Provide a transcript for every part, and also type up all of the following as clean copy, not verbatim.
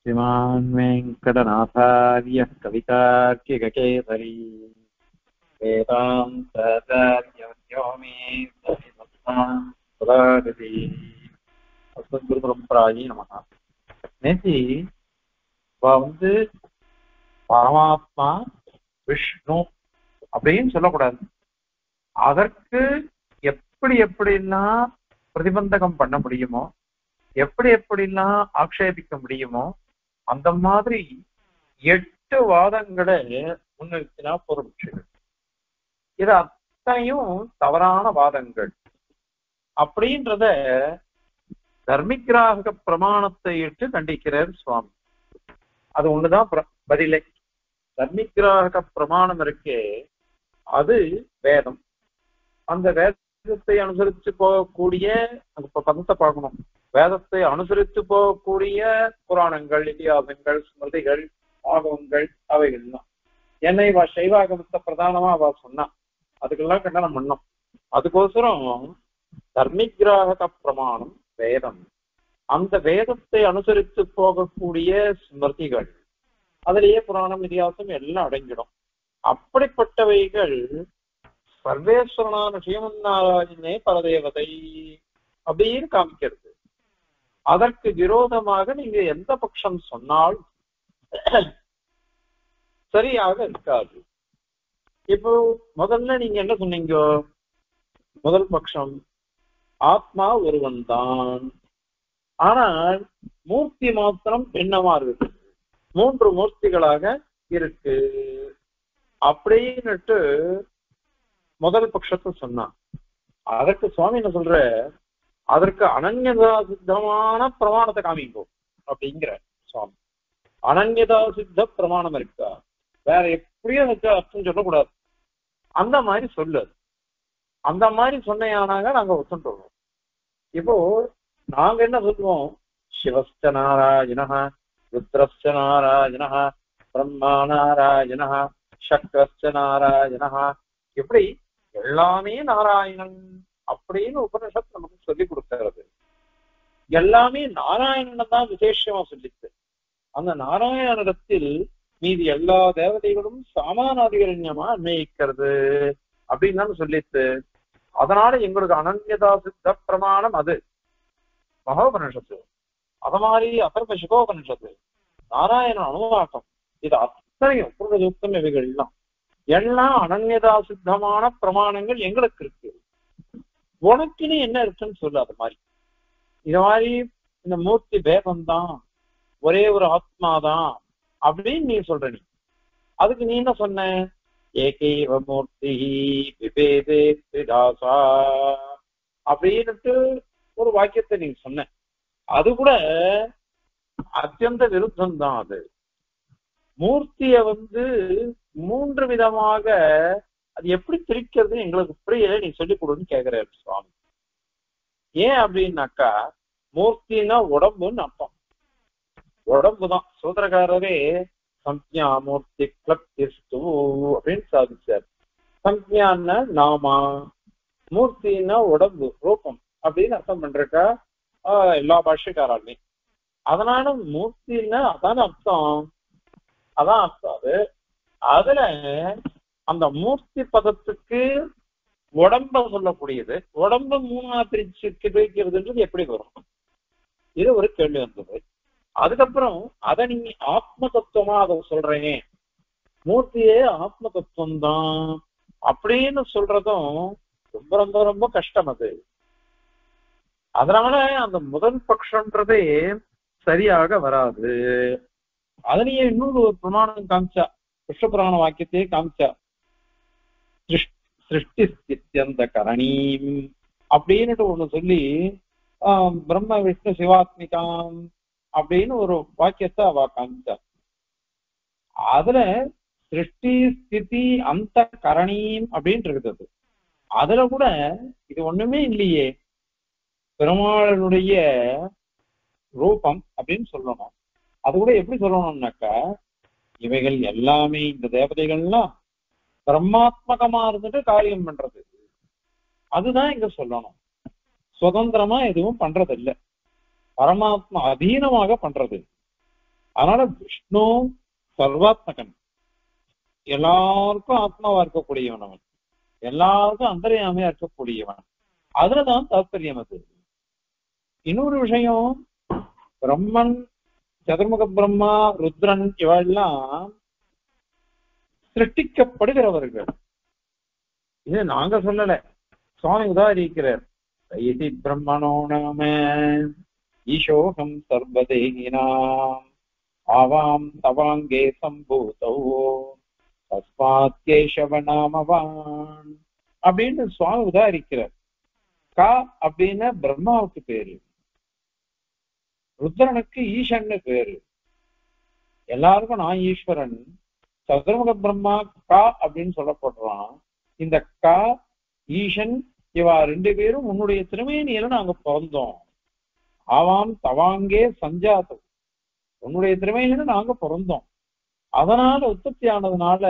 श्रीमान् वेङ्कटनाथार्यः कवितार्किककेसरी वेदान्ताचार्यवर्यो मे सदागति अस्मद्गुरुपरम्परायै நமः. நேத்தி வந்து பரமாத்மா விஷ்ணு அப்படின்னு சொல்லக்கூடாது. அதற்கு எப்படி எப்படிலாம் பிரதிபந்தகம் பண்ண முடியுமோ, எப்படி எப்படிலாம் ஆக்ஷேபிக்க முடியுமோ, அந்த மாதிரி 8 வாதங்களை முன்னிறுத்தினா பொருள். இது அத்தனையும் தவறான வாதங்கள் அப்படின்றத தர்மிகிராக பிரமாணத்தை இட்டு கண்டிக்கிறார் சுவாமி. அது ஒண்ணுதான் பதிலை. தர்மிகிராக பிரமாணம் இருக்கே, அது வேதம். அந்த வேதத்தை அனுசரித்து போகக்கூடிய பதத்தை பார்க்கணும். வேதத்தை அனுசரித்து போகக்கூடிய புராணங்கள், இதிகாசங்கள், ஸ்மிருதிகள், ஆகவங்கள் அவைகள் தான். என்னை சைவாகமத்தை பிரதானமா அவ சொன்னா அதுக்கெல்லாம் கண்டனம் பண்ணோம். அதுக்கோசரம் தர்மிகிராக பிரமாணம் வேதம். அந்த வேதத்தை அனுசரித்து போகக்கூடிய ஸ்மிருதிகள், அதிலேயே புராணம், இதிகாசம் எல்லாம் அடங்கிடும். அப்படிப்பட்டவைகள் சர்வேஸ்வரனான ஸ்ரீமன் நாராயணனே பரதேவதை அப்படின்னு காமிக்கிறது. அதற்கு விரோதமாக நீங்க எந்த பட்சம் சொன்னால் சரியாக இருக்காது. இப்போ முதல்ல நீங்க என்ன சொன்னீங்க? முதல் பட்சம் ஆத்மா ஒருவன் தான், ஆனால் மூர்த்தி மாத்திரம் பின்னமா இருக்கு, 3 மூர்த்திகளாக இருக்கு அப்படின்னுட்டு முதல் பட்சத்தை சொன்னான். அதற்கு சுவாமி என்ன சொல்ற, அதற்கு அனன்யதா சித்தமான பிரமாணத்தை காமிக்கும் அப்படிங்கிற சுவாமி. அனன்யதா சித்த பிரமாணம் இருக்கா, வேற எப்படியும் அதுக்கு அர்த்தம் சொல்லக்கூடாது. அந்த மாதிரி சொல்லு. அந்த மாதிரி சொன்னையானாங்க நாங்க ஒத்துட்டோம். இப்போ நாங்க என்ன சொல்லுவோம்? சிவஸ்த நாராயணஹ, ருத்ரஸ்த நாராயணஹ, பிரம்மா நாராயணஹ, சக்ரஸ்த நாராயணஹ, இப்படி எல்லாமே நாராயணன் அப்படின்னு உபனிஷத்து நமக்கு சொல்லி கொடுக்கிறது. எல்லாமே நாராயணன் தான் விசேஷமா சொல்லிச்சு. அந்த நாராயணனிடத்தில் மீதி எல்லா தேவதைகளும் சாமானாதிகரண்யமா அன்வயிக்கிறது அப்படின்னு தான் சொல்லிச்சு. அதனால எங்களுக்கு அனன்யதா சித்த பிரமாணம் அது மகோபனிஷத்து. அத மாதிரி அதர்வ சிகோபனிஷத்து, நாராயணன் அனுவாக்கம், இது அத்தனையும் பூர்வதூக்தம் இவைகள் எல்லாம் அனன்யதா சித்தமான பிரமாணங்கள் எங்களுக்கு இருக்கு. உனக்குன்னு என்ன இருக்குன்னு சொல்லு. அது மாதிரி இது மாதிரி இந்த மூர்த்தி பேதம் தான், ஒரே ஒரு ஆத்மாதான் அப்படின்னு நீ சொல்ற. நீ அதுக்கு நீ என்ன சொன்ன? ஏகைவ மூர்த்தி விபேதே திரிதாசா அப்படின்னுட்டு ஒரு வாக்கியத்தை நீ சொன்ன. அது கூட அத்தியந்த விருத்தம் தான். அது மூர்த்திய 3 விதமாக அது எப்படி பிரிக்கிறது எங்களுக்கு புரியல, நீ சொல்லிக் கொடுன்னு கேக்குற சுவாமி. ஏன் அப்படின்னாக்கா, மூர்த்தின்னா உடம்புன்னு அர்த்தம். உடம்புதான். சூத்திரக்காரரே சம்ஞா மூர்த்தி கிளப்திஸ்து அப்படின்னு சாதிச்சார். சம்ஞான்னா நாமா, மூர்த்தின்னா உடம்பு, ரூபம் அப்படின்னு அர்த்தம் பண்றக்கா எல்லா பாஷ்யக்காராலுமே. அதனால மூர்த்தின்னா அதான அர்த்தம். அதான் அர்த்தம். அதுல அந்த மூர்த்தி பதத்துக்கு உடம்ப சொல்லக்கூடியது, உடம்பு 3ஆ பிரிக்கிறதுன்றது எப்படி வரும்? இது ஒரு கேள்வி வந்தது. அதுக்கப்புறம் அதை நீங்க ஆத்ம தத்துவமா அதை சொல்றேன், மூர்த்தியே ஆத்ம தத்துவம் தான் அப்படின்னு சொல்றதும் ரொம்ப ரொம்ப ரொம்ப கஷ்டம். அதனால அந்த முதல் பட்சம்ன்றதே சரியாக வராது. அதனையே இன்னொரு ஒரு பிரமாணம் காமிச்சா, கிருஷ்ண புராண வாக்கியத்தையே காமிச்சா. சிருஷ்டி ஸ்தித்யந்த கரணீம் அப்படின்னுட்டு ஒண்ணு சொல்லி பிரம்ம விஷ்ணு சிவாத்மிகாம் அப்படின்னு ஒரு வாக்கியத்தை அவ காமிச்சா. அதுல சிருஷ்டி ஸ்திதி அந்த கரணீம் அப்படின்னு இருக்குது. அதுல கூட இது ஒண்ணுமே இல்லையே, பெருமாளுடைய ரூபம் அப்படின்னு சொல்லணும். அது கூட எப்படி சொல்லணும்னாக்கா, இவைகள் எல்லாமே இந்த தேவதைகள்லாம் பிரம்மாத்மகமா இருந்துட்டு காரியம் பண்றது, அதுதான் இங்க சொல்லணும். சுதந்திரமா எதுவும் பண்றது இல்லை, பரமாத்மா அதீனமாக பண்றது. அதனால விஷ்ணு சர்வாத்மகன், எல்லாருக்கும் ஆத்மாவா இருக்கக்கூடியவன், அவன் எல்லாருக்கும் அந்தர்யாமையா இருக்கக்கூடியவன். அதுலதான் தாத்பரியம். அது இன்னொரு விஷயம், பிரம்மன், சதுர்முக பிரம்மா, ருத்ரன் இவெல்லாம் சிருஷ்டிக்கப்படுகிறவர்கள். இது நாங்க சொல்லல, சுவாமி உதாரிக்கிறார். இதி பிரம்மணோ நாம ஈசோகம் சர்வதேகினாம் ஆவாம் தவாங்கே சம்பூதோ தஸ்மாத் கேசவ நாமவான் அப்படின்னு சுவாமி உதாரிக்கிறார். கா அப்படின்னா பிரம்மாவுக்கு பேரு, ருத்ரனுக்கு ஈசன்னு பேரு. எல்லாருக்கும் நான் ஈஸ்வரன். சதுர்முக பிரம்மா கா அப்படின்னு சொல்லப்படுறான். இந்த கா ஈசன் இவா ரெண்டு பேரும் உன்னுடைய திருமேனியில நாங்க பிறந்தோம். ஆவாம் தவாங்கே சஞ்சாத்தம், உன்னுடைய திருமேனியில நாங்க பிறந்தோம். அதனால உற்பத்தி ஆனதுனால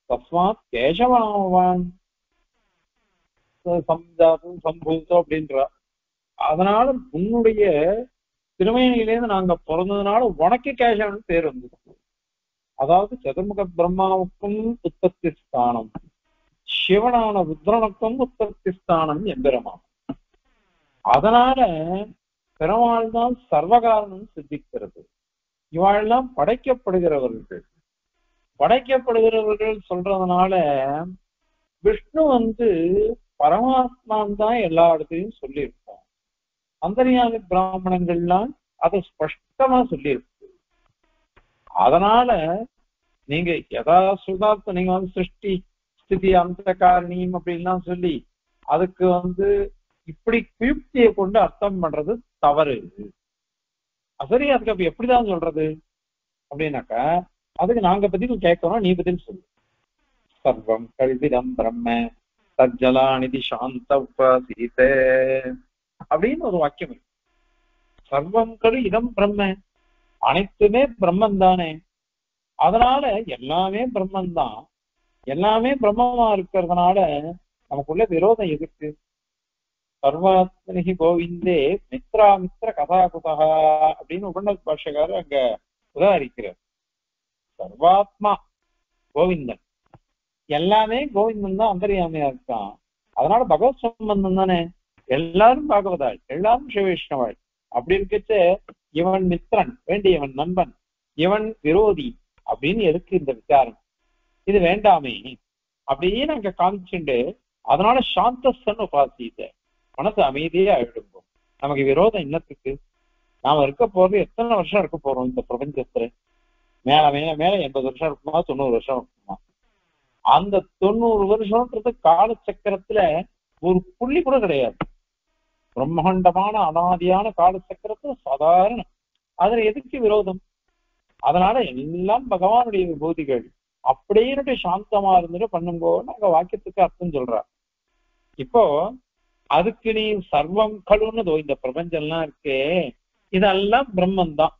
தஸ்மாத் கேசவனாவான் சம்ஜாத்தம் சம்பூத்தம் அப்படின்ற, அதனால உன்னுடைய திருமேனியிலேருந்து நாங்க பிறந்ததுனால உனக்கு கேசவன் பேர் வந்தது. அதாவது சதுர்முக பிரம்மாவுக்கும் உற்பத்தி ஸ்தானம், சிவனான ருத்ரனுக்கும் உற்பத்தி ஸ்தானம் எம்பெருமான். அதனால பெருமாள் தான் சர்வகாரணம் சித்திக்கிறது. இவாளெல்லாம் படைக்கப்படுகிறவர்கள். படைக்கப்படுகிறவர்கள் சொல்றதுனால விஷ்ணு பரமாத்மான் தான் எல்லா இடத்தையும் சொல்லியிருக்கோம். அந்தர்யாமி பிராமணங்கள்லாம் அதை ஸ்பஷ்டமா சொல்லியிருக்கு. அதனால நீங்க யதா சுதார்த்த நீங்க சிருஷ்டி ஸ்திதி அந்த காரணியம் அப்படின்லாம் சொல்லி அதுக்கு இப்படி குயுக்தியை கொண்டு அர்த்தம் பண்றது தவறு. சரி, அதுக்கு அப்ப எப்படிதான் சொல்றது அப்படின்னாக்கா, அதுக்கு நாங்க பதில் கேட்கிறோம், நீ பதில் சொல்லு. சர்வம் கல்விதம் பிரம்ம சஜ்ஜலாநிதி சாந்த உபாசீத அப்படின்னு ஒரு வாக்கியம் இருக்கு. சர்வம் கரு இதம் பிரம்ம, அனைத்துமே பிரம்மன் தானே. அதனால எல்லாமே பிரம்மன் தான். எல்லாமே பிரம்மமா இருக்கிறதுனால நமக்குள்ள விரோதம் எதிர்க்கு. சர்வாத்மனி கோவிந்தே மித்ரா மித்ர கதாகுதா அப்படின்னு உபநிஷத் பாஷ்யக்காரர் அங்க உதாரிக்கிறார். சர்வாத்மா கோவிந்தன், எல்லாமே கோவிந்தன் தான் அந்தர்யாமியா இருக்கான். அதனால பகவத் சம்பந்தம் தானே. எல்லாரும் பாகவதாள், எல்லாரும் சிவவைஷ்ணவாள். அப்படி இருக்கச்சு இவன் மித்ரன் வேண்டியவன் நண்பன், இவன் விரோதி அப்படின்னு எதுக்கு இந்த விசாரம்? இது வேண்டாமே அப்படியே நாங்க காமிச்சுண்டு அதனால சாந்தஸ்தன் உபாசித்த மனசு அமைதியே ஆயிடுவோம். நமக்கு விரோதம் இன்னத்துக்கு? நாம இருக்க போறது எத்தனை வருஷம் இருக்க போறோம் இந்த பிரபஞ்சத்துல? மேல மேல மேல 80 வருஷம் இருக்குமா, 90 வருஷம் இருக்குமா? அந்த 90 வருஷம்ன்றது காலச்சக்கரத்துல ஒரு புள்ளி கூட கிடையாது. பிரம்மாண்டமான அனாதியான காலச்சக்கரத்துல சாதாரண, அதுல எதுக்கு விரோதம்? அதனால எல்லாம் பகவானுடைய விபூதிகள். அப்படியே சாந்தமா இருந்துட்டு பண்ணும்போது நாங்க வாக்கியத்துக்கு அர்த்தம் சொல்ற. இப்போ அதுக்கு நீ சர்வம் கழுவுன்னு இந்த பிரபஞ்சம்லாம் இருக்கே, இதெல்லாம் பிரம்மன் தான்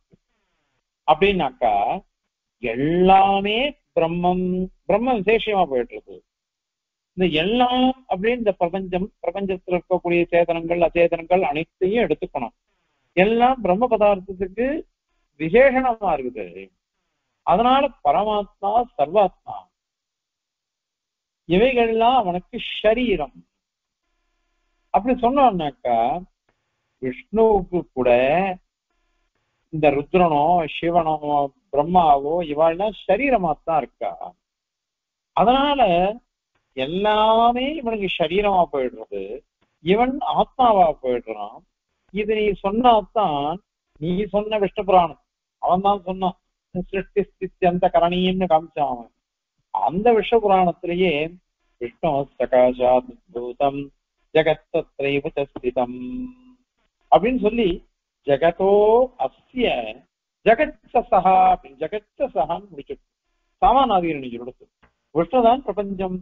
அப்படின்னாக்கா எல்லாமே பிரம்மம். பிரம்ம விசேஷமா போயிட்டு இருக்கு. இந்த எல்லாம் அப்படின்னு இந்த பிரபஞ்சத்துல இருக்கக்கூடிய சேதனங்கள் அச்சேதனங்கள் அனைத்தையும் எடுத்துக்கணும். எல்லாம் பிரம்ம பதார்த்தத்துக்கு விசேஷணமா இருக்குது. அதனால பரமாத்மா சர்வாத்மா இவைகள்லாம் அவனுக்கு ஷரீரம். அப்படி சொன்னோம்னாக்கா விஷ்ணுவுக்கு கூட இந்த ருத்ரனோ சிவனோ பிரம்மாவோ இவாள்லாம் சரீரமாத்தான் இருக்கா. அதனால எல்லாமே இவனுக்கு சரீரமா போயிடுறது, இவன் ஆத்மாவா போயிடுறான். இது நீ சொன்னாதான், நீ சொன்ன விஷ்ணு புராணம் அவன் தான் சொன்னான். சிருஷ்டி ஸ்திதி அந்த கரணியம்னு காமிச்சான் அவன். அந்த விஷ்ணு புராணத்திலேயே விஷ்ணு சகாசாத் பூதம் ஜெகத்ரைவ ஸ்திதம் அப்படின்னு சொல்லி ஜெகதோ அஸ்ய ஜெகத்சஹா அப்படின்னு ஜெகத்சஹான்னு முடிச்சு சாமானாதிகரணி சொல்லிடுச்சு. விஷ்ணுதான் பிரபஞ்சம்,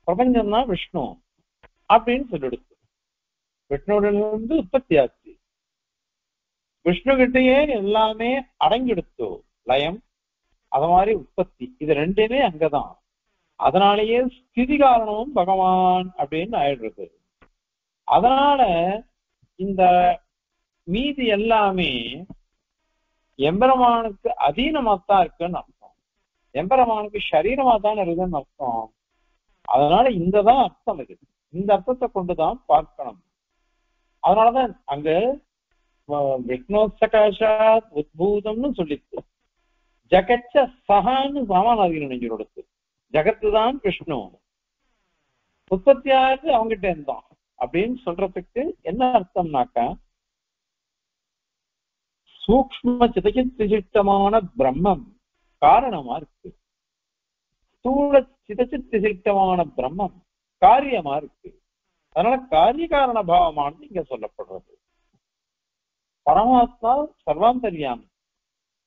பிரபஞ்சம் தான் விஷ்ணு அப்படின்னு சொல்லிடுச்சு. விஷ்ணுவிலிருந்து உற்பத்தி ஆச்சு. விஷ்ணு கிட்டேயே எல்லாமே அடங்கிடுச்சு, லயம் அது மாதிரி உற்பத்தி, இது ரெண்டுமே அங்கதான். அதனாலேயே ஸ்திதி காரணமும் பகவான் அப்படின்னு ஆயிடுறது. அதனால இந்த மீதி எல்லாமே எம்பெருமானுக்கு அதீனமாத்தான் இருக்குன்னு அர்த்தம். எம்பெருமானுக்கு சரீரமா தான் இருக்குதுன்னு அர்த்தம். அதனால இந்ததான் அர்த்தம் இது. இந்த அர்த்தத்தை கொண்டுதான் பார்க்கணும். அதனாலதான் அங்க விக்னோத்சகாஷாத் உத்பூதம்னு சொல்லிட்டு ஜகச்ச சகான்னு சாமானாதிகள் நெஞ்சு கொடுத்து ஜகத்து தான் விஷ்ணு உற்பத்தியாவது அவங்ககிட்ட இருந்தான் அப்படின்னு சொல்றதுக்கு என்ன அர்த்தம்னாக்கா சூக்ஷ்ம சிதச்சித்திசிஷ்டமான பிரம்மம் காரணமா இருக்கு, ஸ்தூல சிதச்சித்திசிஷ்டமான பிரம்மம் காரியமா இருக்கு. அதனால காரிய காரண பாவமானது இங்க சொல்லப்படுறது. பரமாத்மா சர்வாந்தர்யாமி,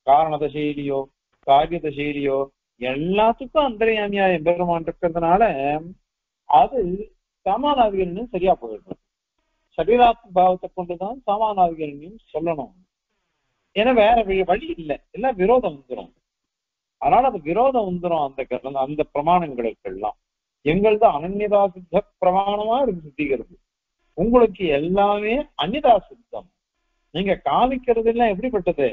காரணதசைலியோ காரியதசைலியோ எல்லாத்துக்கும் அந்தர்யாமியா எம்பெருமான் இருக்கிறதுனால அது சமானாதிகள்னு சரியா போயிடுறது. சரீராத்ம பாவத்தை கொண்டுதான் சமானாதிகள்னு சொல்லணும். ஏன்னா வேற வழி இல்லை, எல்லாம் விரோதம் வந்துடும். அதனால அது விரோதம் வந்துடும் அந்த பிரமாணங்களுக்கு எல்லாம். எங்களது அனன்யதா சித்த பிரமாணமா இருக்கு சித்திக்கிறது. உங்களுக்கு எல்லாமே அந்நியதா சித்தம். நீங்க காமிக்கிறது எல்லாம் எப்படிப்பட்டது,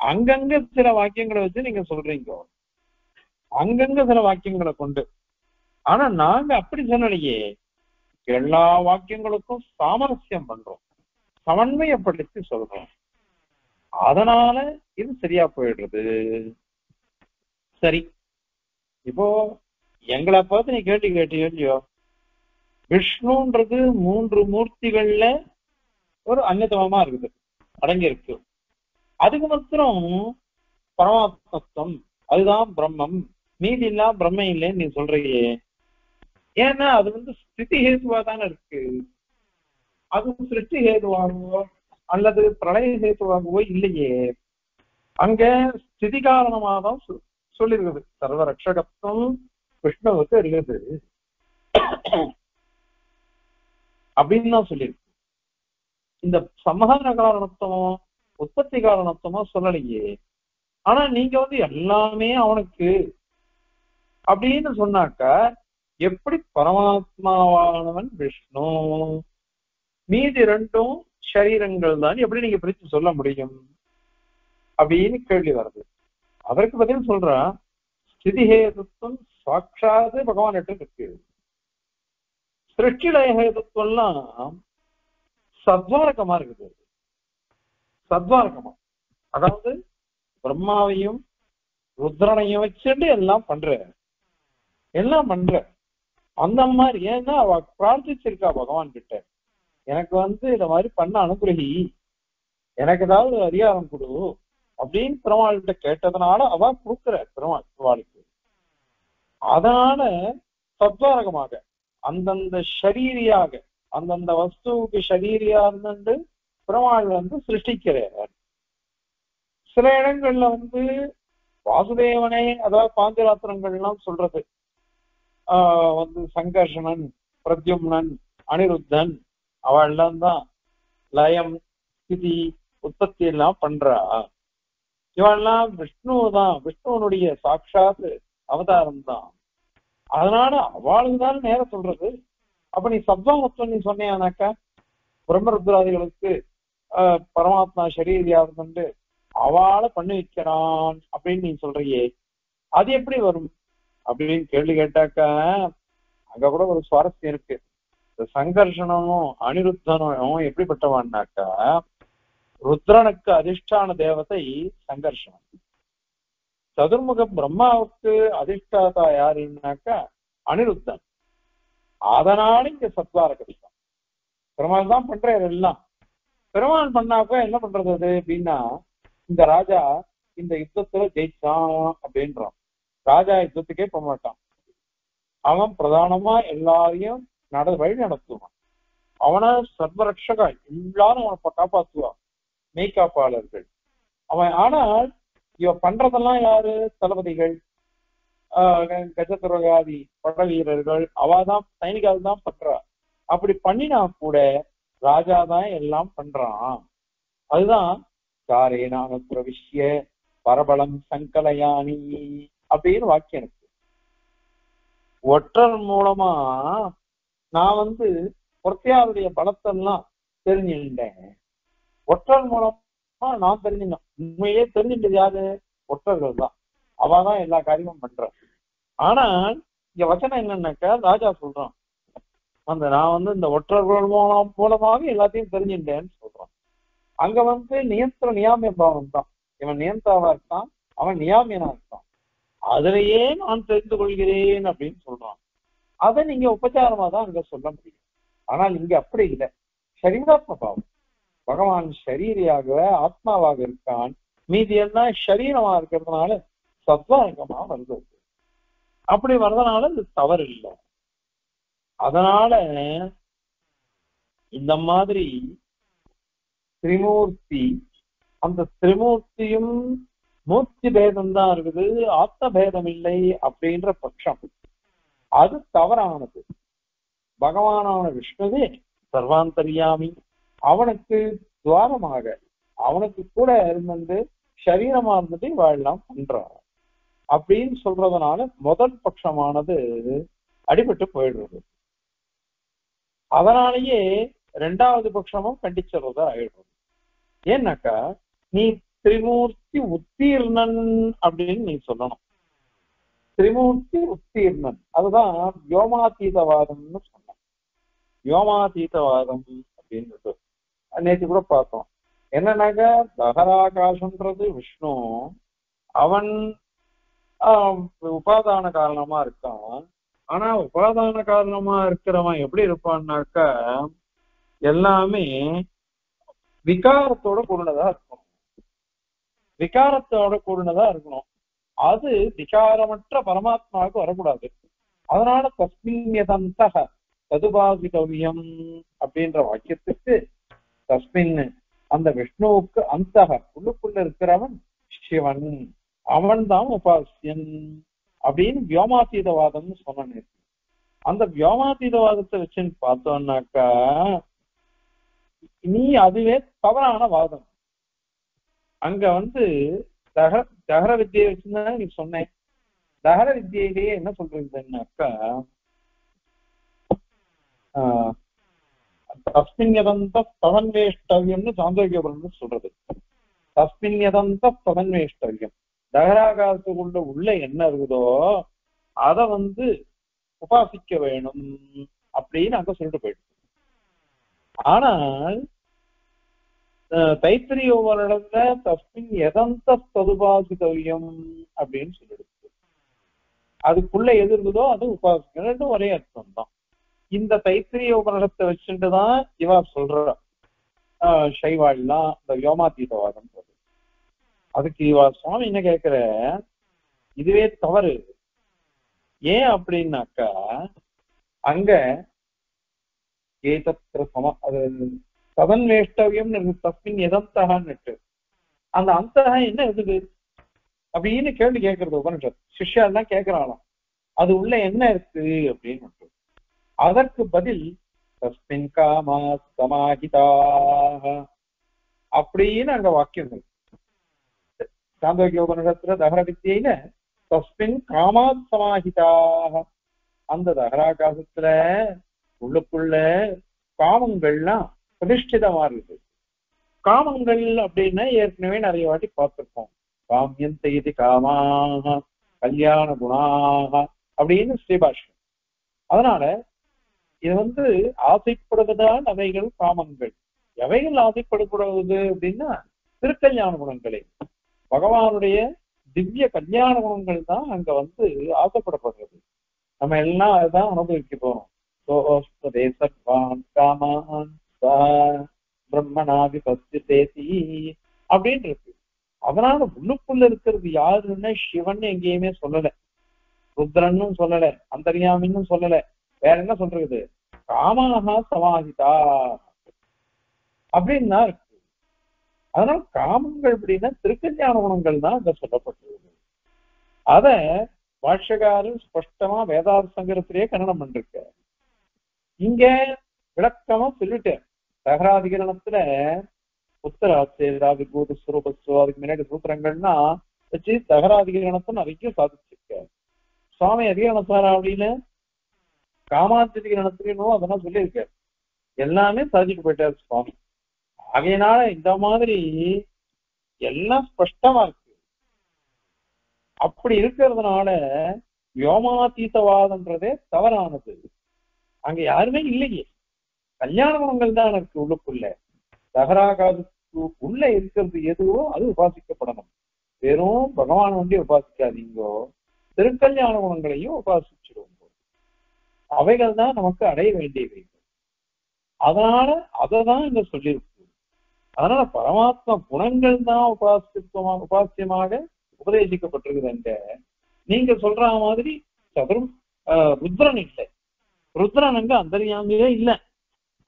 அங்கங்க சில வாக்கியங்களை வச்சு நீங்க சொல்றீங்க, அங்கங்க சில வாக்கியங்களை கொண்டு. ஆனா நாங்க அப்படி சொல்லலையே, எல்லா வாக்கியங்களுக்கும் சாமரஸ்யம் பண்றோம், சமன்வயப்படுத்தி சொல்றோம். அதனால இது சரியா போயிடுறது. சரி, இப்போ எங்களை பார்த்து நீ கேள்வி கேட்டியோ, விஷ்ணுன்றது 3 மூர்த்திகள்ல ஒரு அந்நியதமா இருக்குது, அடங்கியிருக்கு. அதுக்கு மாத்திரம் பரமாத்மத்துவம் அதுதான் பிரம்மம், மீதி இல்லா பிரம்ம இல்லைன்னு நீ சொல்றியே. ஏன்னா அது ஸ்திதி ஹேதுவா தானே இருக்கு. அது சிருஷ்டி ஹேதுவாகவோ அல்லது பிரளய ஹேதுவாகவோ இல்லையே. அங்க ஸ்திதி காரணமாதான் சொல்லிருக்குது. சர்வ ரட்சகத்துவம் விஷ்ணுவுக்கு இருக்குது அப்படின்னு தான் சொல்லியிருக்கு. இந்த சம்ஹார காரணத்துவம் உற்பத்தி காரணத்துவமா சொல்லலையே. ஆனா நீங்க எல்லாமே அவனுக்கு அப்படின்னு சொன்னாக்கா எப்படி பரமாத்மாவானவன் விஷ்ணு, மீதி 2 சரீரங்கள் தான் எப்படி நீங்க பிரிச்சு சொல்ல முடியும் அப்படின்னு கேள்வி வருது. அதற்கு பதில் சொல்றா, ஸ்திதிஹேதுத்துவம் சாட்சாது பகவான் இருக்கு. சிருஷ்டிலய ஹேதுத்துவம்லாம் சத்வாரகமா இருக்குது. சத்வாரகமா அதாவது பிரம்மாவையும் ருத்ரனையும் வச்சுட்டு எல்லாம் பண்ற அந்த மாதிரி. ஏன்னா அவ பிரார்த்திச்சிருக்கா பகவான் கிட்ட, எனக்கு இத மாதிரி பண்ண அனுகிரகி, எனக்கு ஏதாவது அதிகாரம் கொடு அப்படின்னு பெருமாள்கிட்ட கேட்டதுனால அவ கொடுக்குற பெருமாளுக்கு. அதனால சத்வாரகமாக அந்தந்த ஷரீரியாக அந்தந்த வஸ்துவுக்கு ஷரீரியா இருந்து பெருமாள் சிருஷ்டிக்கிறார். சில இடங்கள்ல வாசுதேவனே, அதாவது பாஞ்சராத்திரங்கள்லாம் சொல்றது, சங்கர்ஷணன், பிரத்யும்னன், அனிருத்தன் அவெல்லாம் தான் லயம் ஸ்திதி உற்பத்தி எல்லாம் பண்றா. இவெல்லாம் விஷ்ணுதான், விஷ்ணுவனுடைய சாட்சாத் அவதாரம் தான். அதனால அவளுக்கு தான் நேரம் சொல்றது. அப்ப நீ சத்வாமத்துவம் நீ சொன்னியானாக்கா பிரம்மருத்ராதிகளுக்கு பரமாத்மா சரீரியா இருந்து அவளை பண்ணி வைக்கிறான் அப்படின்னு நீ சொல்றியே, அது எப்படி வரும் அப்படின்னு கேள்வி கேட்டாக்கா அங்க கூட ஒரு சுவாரஸ்யம் இருக்கு. சங்கர்ஷனும் அனிருத்தனும் எப்படிப்பட்டவான்னாக்கா ருத்ரனுக்கு அதிஷ்டான தேவதை சங்கர்ஷனம், சதுர்முக பிரம்மாவுக்கு அதிஷ்டாதா யாருன்னாக்கா அனிருத்தன். அதனால இங்க சத்வாரகதிகம் பெருமாள் தான் பண்றாரு எல்லாம். பெருமாள் பண்ணாக்க என்ன பண்றது அது அப்படின்னா, இந்த ராஜா இந்த யுத்தத்துல ஜெயிச்சான் அப்படின்றான். ராஜா யுத்தத்துக்கே போக மாட்டான், அவன் பிரதானமா எல்லாரையும் வழி நடத்துவான். அவனை சர்வரட்சகா எல்லாரும் அவனை காப்பாத்துவான், மெய்காப்பாளர்கள் அவன். ஆனால் இவ பண்றதெல்லாம் யாரு? தளபதிகள், கஜதுரகாதி பட வீரர்கள், அவாதான் சைனிகால் தான் பண்றா. அப்படி பண்ணினா கூட ராஜாதான் எல்லாம் பண்றான். அதுதான் காரேனான பிரவிஷ்ய பரபலம் சங்கலயானி அப்படின்னு வாக்கியம் இருக்கு. ஒற்றர் மூலமா நான் பொறத்தையாருடைய பலத்தெல்லாம் தெரிஞ்சுட்டேன். ஒற்றர் மூலம் நான் தெரிஞ்சுக்கணும். உண்மையே தெரிஞ்சுட்டது யாரு? ஒற்றர்கள் தான். அவதான் எல்லா காரியமும் பண்றான். ஆனா இங்க வச்சனம் என்னன்னாக்கா ராஜா சொல்றான், அந்த நான் வந்து இந்த ஒற்றர்கள் மூலமாக எல்லாத்தையும் தெரிஞ்சுட்டேன்னு சொல்றான். அங்க வந்து நியந்திர நியாமிய பாவம் தான். இவன் நியந்தாவா இருக்கான், அவன் நியாமியனா இருக்கான். அதிலேயே நான் தெரிந்து கொள்கிறேன் அப்படின்னு சொல்றான். அதை நீங்க உபச்சாரமா தான் அங்க சொல்ல முடியும். ஆனால் இங்க அப்படி இல்லை. சரீராத்ம பாவம். பகவான் ஷரீரியாக ஆத்மாவாக இருக்கான், மீதி எல்லாம் ஷரீரமா இருக்கிறதுனால சத்வாங்கமா வருது. அப்படி வர்றதுனால இது தவறு இல்லை. அதனால இந்த மாதிரி திரிமூர்த்தி, அந்த திரிமூர்த்தியும் மூர்த்தி பேதம் தான் இருக்குது, ஆத்ம பேதம் இல்லை அப்படின்ற பட்சம் அது தவறானது. பகவானான விஷ்ணுவே சர்வாந்தரியாமி, அவனுக்கு துவாரமாக அவனுக்கு கூட இருந்து சரீரமா இருந்துட்டு வாழலாம் பண்றான் அப்படின்னு சொல்றதுனால முதல் பட்சமானது அடிபட்டு போயிடுறது. அதனாலேயே ரெண்டாவது பட்சமும் கண்டிச்சிடுறதா ஆயிடுறது. ஏன்னாக்கா நீ திரிமூர்த்தி உத்தீர்ணன் அப்படின்னு நீ சொல்லணும். திரிமூர்த்தி உத்தீர்ணன், அதுதான் வியோமாதீதவாதம்னு சொன்னேன். வியோமாதீதவாதம் அப்படின்னு நேற்று கூட பார்த்தோம். என்னன்னாக்கா தகராகாசம்ன்றது விஷ்ணு, அவன் உபாதான காரணமா இருக்கான். ஆனா உபாதான காரணமா இருக்கிறவன் எப்படி இருப்பான்னாக்கா எல்லாமே விகாரத்தோட கூடினதா இருக்கணும். விகாரத்தோட கூடினதா இருக்கணும். அது விகாரமற்ற பரமாத்மாவுக்கு வரக்கூடாது. அதனால தஸ்மின்யதந்தக ததுபாசிகவியம் அப்படின்ற வாக்கியத்துக்கு தஸ்மின் அந்த விஷ்ணுவுக்கு அந்தக உள்ளுக்குள்ள இருக்கிறவன் சிவன், அவன் தான் உபாசியன் அப்படின்னு வியோமாதீதவாதம்னு சொன்னேன். அந்த வியோமாதீதவாதத்தை வச்சுன்னு பார்த்தோம்னாக்கா நீ அதுவே தவறான வாதம். அங்க வந்து தகர வித்தியை வச்சுதான் நீ சொன்னேன். தகர வித்தியிலேயே என்ன சொல்றதுன்னாக்கா தஸ்மின்யதந்த ததன்வேஷ்டவியம்னு சாந்தோக்கியபுரம்னு சொல்றது. தஸ்மின்யதந்த ததன்வேஷ்டவியம், தகராகாசத்துக்குள்ள உள்ள என்ன இருக்குதோ அதை வந்து உபாசிக்க வேணும் அப்படின்னு அங்க சொல்லிட்டு போயிடுச்சு. ஆனால் தைத்திரிய உபநிடத்துல தஸ்மின் எதந்த ததுபாசிதவியம் அப்படின்னு சொல்லிடுச்சு. அதுக்குள்ள எது இருக்குதோ அது உபாசிக்கணும், ரெண்டும் ஒரே அர்த்தம் தான். இந்த தைத்திரிய உபநிடத்தை வச்சுட்டுதான் இவா சொல்ற சைவாள்லாம் இந்த வியோமாதீதவாதம். அதுக்கு இவா சுவாமி என்ன கேட்கிற, இதுவே தவறு. ஏன் அப்படின்னாக்கா அங்க ஏதத்திர சம அது சதன்வேஷ்டவியம் தஸ்மின் எதந்தகான்னு அந்த அந்தகா என்ன இருக்குது அப்படின்னு கேள்வி கேட்கறது உபனிஷத். சிஷ்யாலாம் கேட்கிறாளாம் அது உள்ள என்ன இருக்கு அப்படின்னு. அதற்கு பதில் தஸ்மின் காமா சமாஹிதாக அப்படின்னு அங்க வாக்கியங்கள். சாந்தோக்கிய உபனிஷத்துல தகர வித்தியில தஸ்மின் காமாத் சமாஹிதாக, அந்த தகராகாசத்துல உள்ளுக்குள்ள காமங்கள்லாம் பிரதிஷ்டிதமா இருக்கு. காமங்கள் அப்படின்னா ஏற்கனவே நிறைய வாட்டி பார்த்திருக்கோம். காமியம் செய்தி காமாக கல்யாண குணாக அப்படின்னு ஸ்ரீபாஷ்யம். அதனால இது வந்து ஆசைப்படுவதால் அவைகள் காமங்கள். எவைகள் ஆசைப்படப்படுவது அப்படின்னா திருக்கல்யாண குணங்களே, பகவானுடைய திவ்ய கல்யாண குணங்கள் தான் அங்க வந்து ஆசைப்படப்படுறது. நம்ம எல்லாம் அதுதான் அனுபவிக்க போறோம். பிரம்மனாதி பஸ்தி அப்படின்னு இருக்கு. அதனால உள்ளுக்குள்ள இருக்கிறது யாருன்னா சிவன் எங்கேயுமே சொல்லல, ருத்ரன்னு சொல்லல, அந்தர்யாமின்னு சொல்லல. வேற என்ன சொல்றது? காமஹா சமாஹிதா அப்படின்னு தான் இருக்கு. அதனால காமங்கள் அப்படின்னா திருக்கல்யாண குணங்கள் தான் அங்க சொல்லப்பட்டிருக்கு. அத பாஷ்யக்காரர் ஸ்பஷ்டமா வேதாந்த சங்கரத்திலேயே கண்டனம் பண்ணிருக்க. இங்க விளக்கமா சொல்லிட்டு தகராதிகரணத்துல உத்தராச்சேதா விபூத ஸ்வரூபஸ்வோ அதுக்கு முன்னாடி சூத்திரங்கள்னா வச்சு தகராதிகரணத்தை நிறைய சாதிச்சிருக்க. சுவாமி அதிகரணத்தாரா அப்படின்னு காமாதிகரணத்திலும் அதெல்லாம் சொல்லியிருக்காரு. எல்லாமே சாதிச்சு போயிட்டாரு சுவாமி. ஆகையினால இந்த மாதிரி எல்லாம் ஸ்பஷ்டமா இருக்கு. அப்படி இருக்கிறதுனால வியோமாதீதவாதம்ன்றதே தவறானது. அங்க யாருமே இல்லையே, கல்யாண குணங்கள் தான் இருக்கு உள்ளுக்குள்ள. தகராகாதுக்கு உள்ள இருக்கிறது எதுவோ அது உபாசிக்கப்படணும். வெறும் பகவான் ஒண்டி உபாசிக்காதீங்கோ, திருக்கல்யாண குணங்களையும் உபாசிச்சிடுவோம். அவைகள் தான் நமக்கு அடைய வேண்டியவை. அதனால அததான் இங்க சொல்லியிருக்கு. அதனால பரமாத்மா குணங்கள் தான் உபாசியமாக உபதேசிக்கப்பட்டிருக்குது. அங்க நீங்க சொல்ற மாதிரி சதுரம் ருத்ரன் இல்லை, ருத்ரன் அங்க அந்தர்யாமியே இல்லை.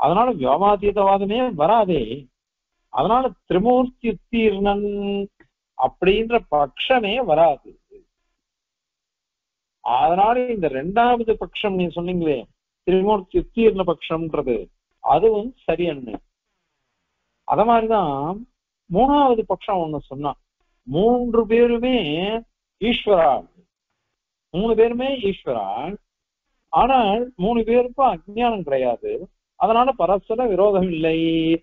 அதனால வியோமாதீதவாதமே வராதே. அதனால திரிமூர்த்தி உத்தீர்ணன் அப்படின்ற பட்சமே வராது. அதனால இந்த ரெண்டாவது பட்சம் நீ சொன்னீங்களே திரிமூர்த்தி உத்தீர்ண பட்சம்ன்றது அதுவும் சரியன்னு. அத மாதிரிதான் மூணாவது பட்சம் ஒண்ணு சொன்னான். 3 பேருமே ஈஸ்வரான், 3 பேருமே ஈஸ்வரான். ஆனால் 3 பேருக்கும் அஜ்ஞானம் கிடையாது, அதனால பரஸ்பர விரோதம் இல்லை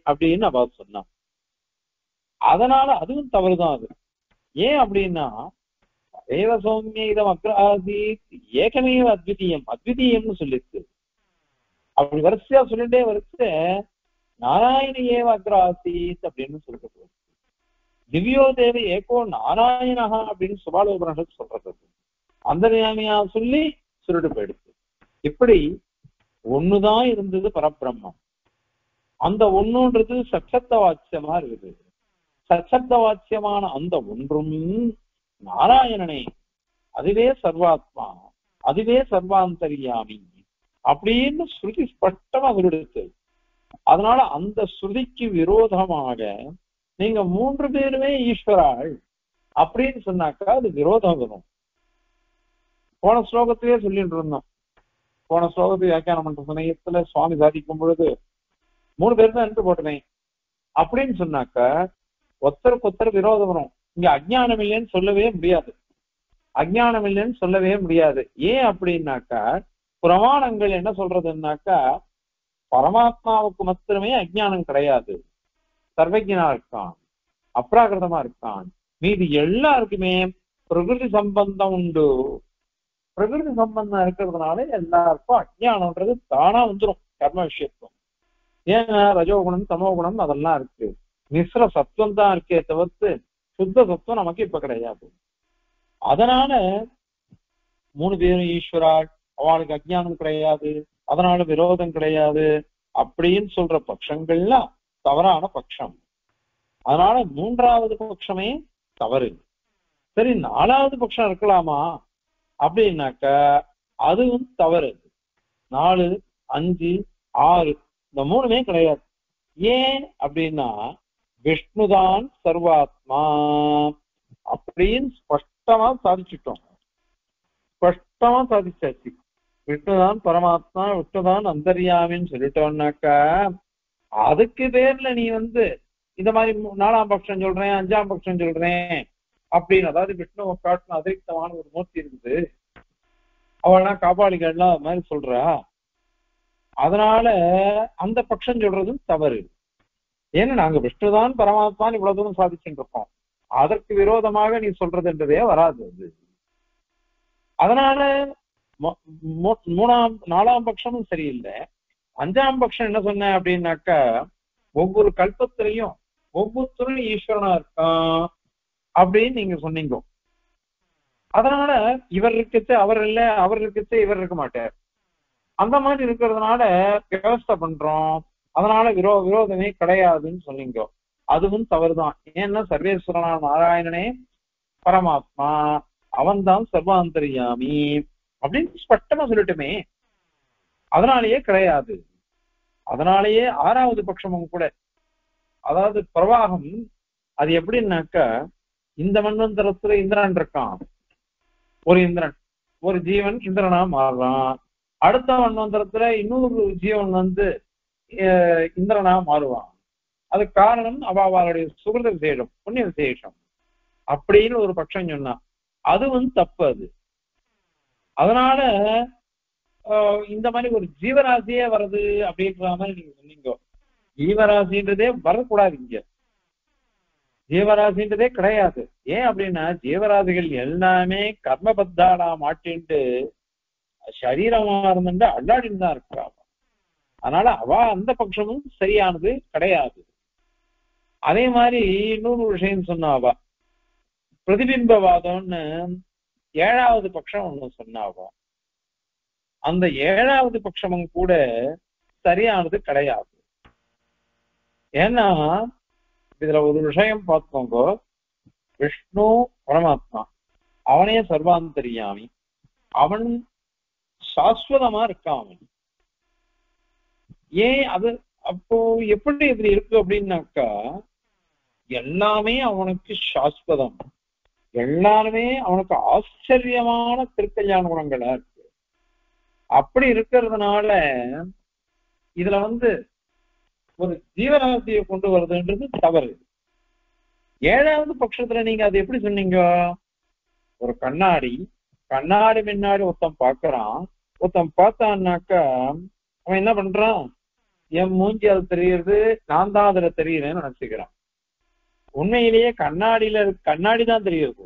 அப்படின்னு அவ சொன்னான். அதனால அதுவும் தவறுதான். அது ஏன் அப்படின்னா தேவ சௌமியம் அக்ராசீத் ஏகமேவ அத்விதீயம், அத்விதீயம்னு சொல்லிருக்கு. அப்படி வரிசையா சொல்லிட்டே வரிசை நாராயண ஏவ அக்ராசீத் அப்படின்னு சொல்லிட்டு திவ்யோ தேவ ஏகோ நாராயணஹா அப்படின்னு சுபாலோபரர்கள் சொல்றது. அந்தர்யாமியா சொல்லி சுருட்டு போயிடுச்சு. இப்படி ஒண்ணுதான் இருந்தது பரபிரம்மம். அந்த ஒண்ணுன்றது சச்சப்த வாச்சியமா இருக்குது. சச்சப்த வாச்சியமான அந்த ஒன்றும் நாராயணனே, அதுவே சர்வாத்மா, அதுவே சர்வாந்தரியாமி அப்படின்னு ஸ்ருதி ஸ்பஷ்டமா விடுத்து. அதனால அந்த ஸ்ருதிக்கு விரோதமாக நீங்க 3 பேருமே ஈஸ்வராள் அப்படின்னு சொன்னாக்கா அது விரோதம் வரும். போன ஸ்லோகத்திலேயே சொல்லிட்டு இருந்தோம். போன ஸ்லோகத்தை வியாக்கியானம் பண்ற சமயத்துல சுவாமி சாதிக்கும் பொழுது 3 பேர் தான் என்று போட்டேன் அப்படின்னு சொன்னாக்க ஒருத்தருக்கு ஒருத்தர் விரோதம் வரும். இங்க அஜ்ஞானம் இல்லைன்னு சொல்லவே முடியாது, அஜ்ஞானம் இல்லைன்னு சொல்லவே முடியாது. ஏன் அப்படின்னாக்கா பிரமாணங்கள் என்ன சொல்றதுன்னாக்கா பரமாத்மாவுக்கு மாத்திரமே அஜ்ஞானம் கிடையாது, சர்வஜனா இருக்கான், அப்ராகிருதமா இருக்கான். மீது எல்லாருக்குமே பிரகிருதி சம்பந்தம் உண்டு. பிரகிருதி சம்பந்தம் இருக்கிறதுனால எல்லாருக்கும் அஜ்ஞானம்ன்றது தானா வந்துடும் கர்ம விஷயத்தும். ஏன்னா ரஜோகுணம் தமோகுணம் அதெல்லாம் இருக்கு, மிஸ்ர சத்துவம் தான் இருக்கே தவிர்த்து சுத்த சத்துவம் நமக்கு இப்ப கிடையாது. அதனால 3 பேரும் ஈஸ்வரால், அவளுக்கு அஜ்ஞானம் கிடையாது, அதனால விரோதம் கிடையாது அப்படின்னு சொல்ற பட்சங்கள்லாம் தவறான பட்சம். அதனால 3வது பட்சமே தவறு. சரி 4வது பட்சம் இருக்கலாமா அப்படின்னாக்க அதுவும் தவறு. 4, 5, 6 இந்த 3மே கிடையாது. ஏன் அப்படின்னா விஷ்ணுதான் சர்வாத்மா அப்படின்னு ஸ்பஷ்டமா சாதிச்சுட்டோம், ஸ்பஷ்டமா சாதிச்சாச்சு. விஷ்ணுதான் பரமாத்மா, விஷ்ணுதான் அந்தர்யாமின்னு சொல்லிட்டோம்னாக்கா அதுக்கு பேர்ல நீ இந்த மாதிரி 4ஆம் பட்சம் சொல்றேன், 5ஆம் பட்சம் சொல்றேன் அப்படின்னு, அதாவது விஷ்ணுவை காட்டின அதிருப்தமான ஒரு மூர்த்தி இருக்குது, அவள்லாம் காபாளிகள்லாம் அது மாதிரி சொல்றா, அதனால அந்த பட்சம் சொல்றதும் தவறு. ஏன்னா நாங்க விஷ்ணுதான் பரமாத்மான்னு இவ்வளவு தூரம் சாதிச்சுட்டு இருக்கோம், அதற்கு விரோதமாக நீ சொல்றதுன்றதே வராது அது. அதனால 4ஆம் பட்சமும் சரியில்லை. 5ஆம் பட்சம் என்ன சொன்ன அப்படின்னாக்கா ஒவ்வொரு கல்பத்திலையும் ஒவ்வொருத்தரும் ஈஸ்வரனா இருக்கான் அப்படின்னு நீங்க சொன்னீங்க. அதனால இவர் இருக்கச்சு அவர் இல்லை, அவர் இருக்கச்சு இவர் இருக்க மாட்டார், அந்த மாதிரி இருக்கிறதுனால விவஸ்தை பண்றோம், அதனால விரோதமே கிடையாதுன்னு சொன்னீங்க. அதுவும் தவறுதான். ஏன்னா சர்வேஸ்வரனா நாராயணனே பரமாத்மா, அவன் தான் சர்வாந்தரியாமி அப்படின்னு ஸ்பஷ்டமா சொல்லட்டுமே, அதனாலேயே கிடையாது. அதனாலேயே 6வது பட்சமும் கூட, அதாவது பிரவாகம் அது எப்படின்னாக்கா இந்த மன்வந்தரத்துல இந்திரன் இருக்கான், ஒரு இந்திரன், ஒரு ஜீவன் இந்திரனா மாறுறான். அடுத்த மன்வந்தரத்துல இன்னொரு ஜீவன் இந்திரனா மாறுவான். அது காரணம் அவளுடைய சுகிருத விசேஷம், புண்ணிய விசேஷம் அப்படின்னு ஒரு பட்சம் சொன்னா அதுவும் தப்பு. அது அதனால இந்த மாதிரி ஒரு ஜீவராசியே வருது அப்படின்ற மாதிரி நீங்க சொன்னீங்க. ஜீவராசின்றதே வரக்கூடாது இங்க. ஜீவராசின்றதே கிடையாது. ஏன் அப்படின்னா ஜீவராசிகள் எல்லாமே கர்மபத்தாடா மாட்டின்ட்டு சரீரமா இருந்துட்டு அல்லாடின்னு தான் இருக்கா. அதனால அவ அந்த பட்சமும் சரியானது கிடையாது. அதே மாதிரி இன்னொரு விஷயம் சொன்னாவா, பிரதிபிம்பவாதம்னு ஏழாவது பட்சம் ஒண்ணு சொன்னாவா. அந்த ஏழாவது பட்சமும் கூட சரியானது கிடையாது. ஏன்னா இதுல ஒரு விஷயம் பார்த்தோங்க, விஷ்ணு பரமாத்மா அவனே சர்வாந்தரியாமி, அவன் சாஸ்வதமா இருக்கான். அவன் ஏன் அது அப்போ எப்படி இப்படி இருக்கு அப்படின்னாக்கா, எல்லாமே அவனுக்கு சாஸ்வதம், எல்லாருமே அவனுக்கு ஆச்சரியமான திருக்கல்யாண குணங்களா இருக்கு. அப்படி இருக்கிறதுனால இதுல ஒரு ஜீவராசியை கொண்டு வருதுன்றது தவறு. ஏழாவது பட்சத்துல நீங்க அது எப்படி சொன்னீங்க? ஒரு கண்ணாடி முன்னாடி ஒருத்தன் பாக்குறான், ஒருத்தன் பார்த்தான்னாக்கா அவன் என்ன பண்றான், என் மூஞ்சி அது தெரியுது, நான் தான் அதுல தெரியுறேன்னு நினைச்சுக்கிறான். உண்மையிலேயே கண்ணாடி தான் தெரியுது,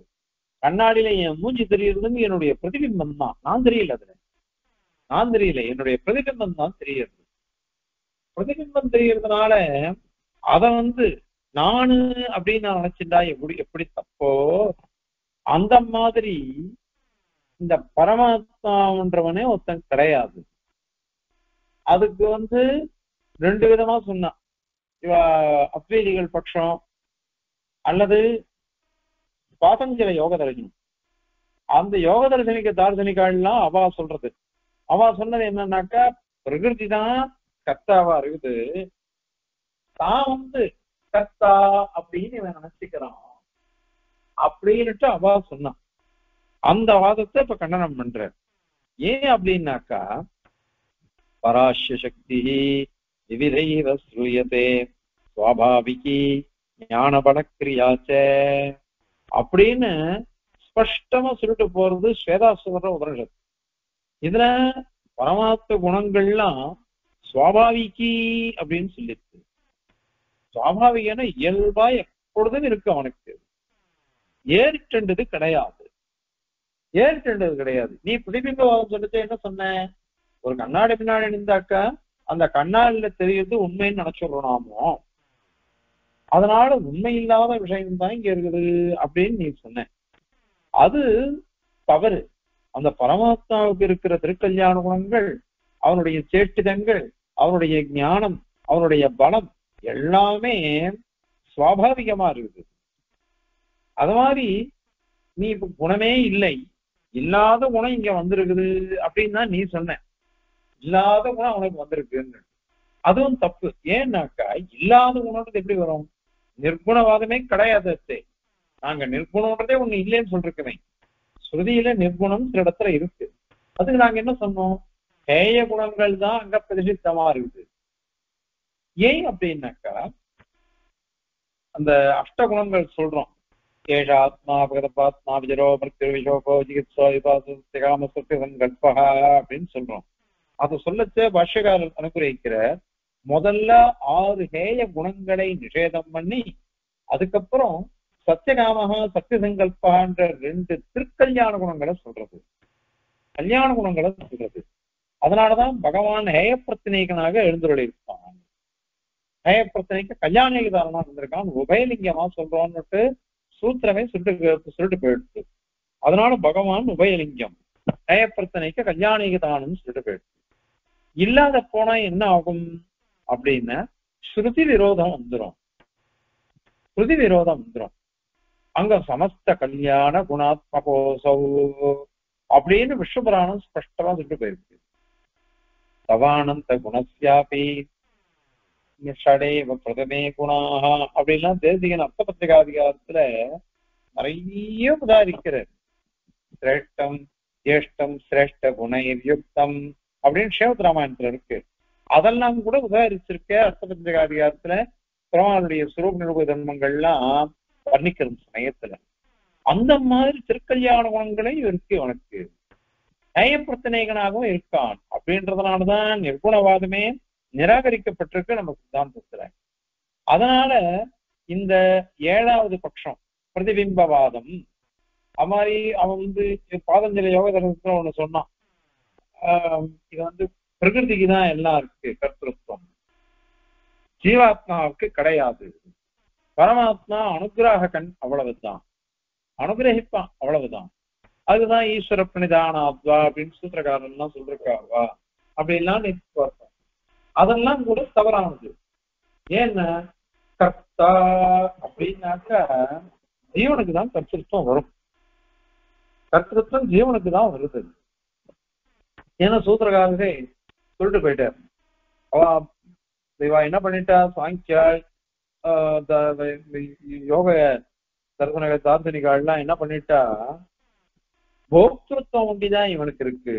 கண்ணாடியில என் மூஞ்சி தெரியுதுன்னு என்னுடைய பிரதிபிம்பம் தான், நான் தெரியல, அதுல நான் தெரியல, என்னுடைய பிரதிபிம்பம் தான் தெரியுது. பிரதிபிம்பம் தெரியறதுனால அத நானு அப்படின்னு நான் நினைச்சுட்டா எப்படி தப்போ, அந்த மாதிரி இந்த பரமாத்மான்றவனே ஒருத்தன் கிடையாது. அதுக்கு ரெண்டு விதமா சொன்னான். இவ அத்வைதிகள் பட்சம் அல்லது பாதஞ்சல யோக தரிசனம். அந்த யோக தரிசனிக்க தார்சனிகாலாம் அவா சொல்றது, அவா சொன்னது என்னன்னாக்கா, பிரகிருதி தான் கர்த்தாவா இருக்குது, தான் கர்த்தா அப்படின்னு இவன் நினைச்சுக்கிறான் அப்படின்னுட்டு அவா சொன்னான். அந்த வாதத்தை இப்ப கண்டனம் பண்ற. ஏன் அப்படின்னாக்கா, பராஷ்ய சக்தி விவிதைவ ஸ்ரூயதே சுவாபாவிகி ஞான பலக்கிரியாச்ச அப்படின்னு ஸ்பஷ்டமா சொல்லிட்டு போறது ஸ்வேதாசுவர உபனிஷத். இதுல பரமாத்ம குணங்கள்லாம் சுவாபாவிகி அப்படின்னு சொல்லிருக்கு. சுவாபாவிகன இயல்பா எப்பொழுதும் இருக்கு அவனுக்கு, ஏறிட்டது கிடையாது, ஏறிட்டது கிடையாது. நீ பிரதிபிம்பவாதம் சொல்லிட்டு என்ன சொன்ன, ஒரு கண்ணாடி பின்னாடி இருந்தாக்கா அந்த கண்ணாடியில தெரியுது உண்மைன்னு நினைச்சுடுறோம் நாமோ, அதனால உண்மை இல்லாத விஷயம் தான் இங்க இருக்குது அப்படின்னு நீ சொன்ன. அது தவறு. அந்த பரமாத்மாவுக்கு இருக்கிற திருக்கல்யாண குணங்கள், அவனுடைய சேட்டிதங்கள், அவனுடைய ஞானம், அவனுடைய பலம் எல்லாமே சுவாபாவிகமா இருக்குது. அது மாதிரி நீ இப்ப குணமே இல்லை, இல்லாத குணம் இங்க வந்திருக்குது அப்படின்னு தான் நீ சொன்ன. இல்லாத குணம் அவனுக்கு வந்திருக்குன்னு அதுவும் தப்பு. ஏன்னாக்கா இல்லாத குணம்ன்றது எப்படி வரும்? நிர்குணவாதமே கிடையாது. நாங்க நிர்குணம்ன்றதே ஒண்ணு இல்லைன்னு சொல்லிருக்கேன். ஸ்ருதியில நிர்குணம் சில இடத்துல இருக்கு. அதுக்கு நாங்க என்ன சொன்னோம், ஹேய குணங்கள் தான் அங்க பிரதிஷ்டித்தமா இருக்குது. ஏன் அப்படின்னாக்கா, அந்த அஷ்ட குணங்கள் சொல்றோம், ஏஷாத்மா பகதபாத்மா விஜரோ மிருத்யு விஷோகோ ஜிகித்சா விபாசு சங்கல்பா அப்படின்னு சொல்றோம். அதை சொல்லச்ச பாஷ்யக்காரர் அனுகிரகிக்கிற முதல்ல 6 ஹேய குணங்களை நிஷேதம் பண்ணி, அதுக்கப்புறம் சத்தியகாமகா சத்திய சங்கல்பான்ற 2 திருக்கல்யாண குணங்களை சொல்றது, கல்யாண குணங்களை சொல்றது. அதனாலதான் பகவான் ஹேய பிரத்தினேகனாக எழுந்துள்ளிருப்பான். ஹேய பிரத்தினைக்கு கல்யாண ஏகதாரமா இருந்திருக்கான், உபயலிங்கமா சொல்றோம்னுட்டு சூத்திரமே சொல்லிட்டு போயிடுச்சு. அதனால பகவான் உபயலிங்கம், ஹேய பிரத்தினைக்கு கல்யாண ஏகதானம் சொல்லிட்டு போயிடுச்சு. இல்லாத போனா என்ன ஆகும் அப்படின்னா ஸ்ருதி விரோதம் வந்துடும். ஸ்ருதி விரோதம் வந்துடும். அங்க சமஸ்த கல்யாண குணாத்மகோசௌ அப்படின்னு விஷ்ணுபுராணம் ஸ்பஷ்டமா சொல்லிட்டு போயிருக்கு. தவானந்த குணஸ்யாபி ஷடேவ பிரதமே குணாக அப்படின்லாம் தேசிகன் அர்த்தபத்திரிகாதிகாரத்துல நிறைய உதாரிக்கிறார். சிரேஷ்டம் ஜேஷ்டம் சிரேஷ்ட குணைர் யுக்தம் அப்படின்னு ஸ்ரீமத் ராமாயணத்துல இருக்கு. அதெல்லாம் கூட உதாரிச்சிருக்க அர்த்தபத்திரிகாதிகாரத்துல பெருமாளுடைய சுரூப நிரூப தர்மங்கள்லாம் வர்ணிக்கிற சமயத்துல. அந்த மாதிரி திருக்கல்யாண குணங்களே இருக்கு அவனுக்கு, நியாயப்பிரத்தனைகனாகவும் இருக்கான். அப்படின்றதுனாலதான் நிர்குணவாதமே நிராகரிக்கப்பட்டிருக்கு நம்ம சித்தாந்தத்துல. அதனால இந்த ஏழாவது பட்சம் பிரதிபிம்பவாதம் மாதிரி அவன் பாதஞ்சலி யோக தர்மத்துல ஒண்ணு சொன்னான். இது பிரகிருதிக்கு தான் எல்லாம் இருக்கு கர்த்திருவம், ஜீவாத்மாவுக்கு கிடையாது. பரமாத்மா அனுகிரக கண், அவ்வளவுதான், அனுகிரகிப்பான், அவ்வளவுதான். அதுதான் ஈஸ்வர பிரணிதானாத்வா அப்படின்னு சூத்திரக்காரன் எல்லாம் சொல்லிருக்காவா அப்படின்லாம் பார்த்தோம். அதெல்லாம் கூட தவறானது. ஏன்னா கர்த்தா அப்படின்னாக்கா ஜீவனுக்கு தான் கர்த்திருவம் வரும், கர்த்திருவம் ஜீவனுக்கு தான் வருது. ஏன்னா சூத்திரக்காரரே சொல்லிட்டு போயிட்டார். அவ என்ன பண்ணிட்டா, சாங்கியா யோக தர்சன தார்சனிகள் எல்லாம் என்ன பண்ணிட்டா, போக்திருத்தம் ஒண்டிதான் இவனுக்கு இருக்கு,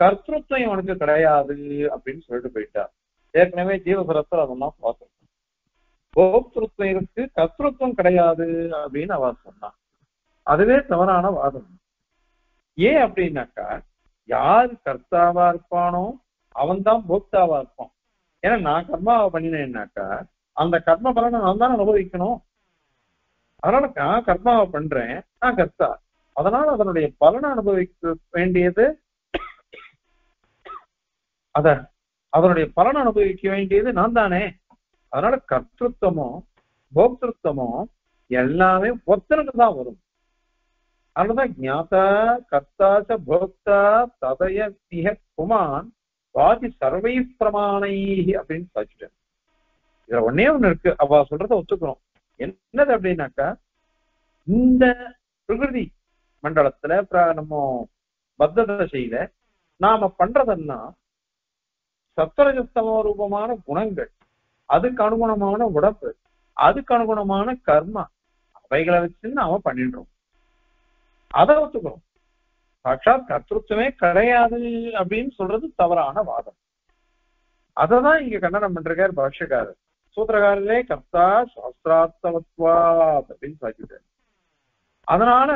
கர்த்திருவம் இவனுக்கு கிடையாது அப்படின்னு சொல்லிட்டு போயிட்டா. ஏற்கனவே ஜீவசரத்தில் அதெல்லாம் பார்த்தோம். போக்திருத்தம் இருக்கு, கர்த்திருவம் கிடையாது அப்படின்னு அவ சொன்னான். அதுவே தவறான வாதம். ஏன் அப்படின்னாக்கா, யாரு கர்த்தாவா இருப்பானோ அவன் தான் போக்தாவா இருப்பான். ஏன்னா நான் கர்மாவை பண்ணினேன்னாக்கா அந்த கர்ம பலனை நான் தான் அனுபவிக்கணும். அதனால நான் கர்மாவை பண்றேன், நான் கர்த்தா, அதனால அதனுடைய பலனை அனுபவிக்க வேண்டியது, அதனுடைய பலனை அனுபவிக்க வேண்டியது நான் தானே. அதனால கர்த்திருவமோ போக்திருத்தமோ எல்லாமே ஒருத்தனுக்கு தான் வரும். அதனாலதான் ஞாதா கர்த்தாச்ச போக்தா ததய மிக குமான் வாதி சர்வை பிரமாணை அப்படின்னு சாதிச்சுட்டேன். இதுல ஒன்னே ஒண்ணு இருக்கு, அவ சொல்றத ஒத்துக்கிறோம். என்னது அப்படின்னாக்கா, இந்த பிரகிருதி மண்டலத்துல நம்ம பத்த தசையில நாம பண்றதெல்லாம் சத்வரஜஸ்தம ரூபமான குணங்கள், அதுக்கு அனுகுணமான உடம்பு, அதுக்கு அனுகுணமான கர்மா, அவைகளை வச்சு நாம பண்ணிடுறோம். அதை ஒத்துக்கிறோம். சாட்சாத் கர்த்திருவமே கிடையாது அப்படின்னு சொல்றது தவறான வாதம். அததான் இங்க கண்டனம் பண்றார் பாஷ்யக்காரர். சூத்திரக்காரரே கர்த்தா சாஸ்திரார்த்தவத்வா அப்படின்னு சொல்லிட்டாரு. அதனால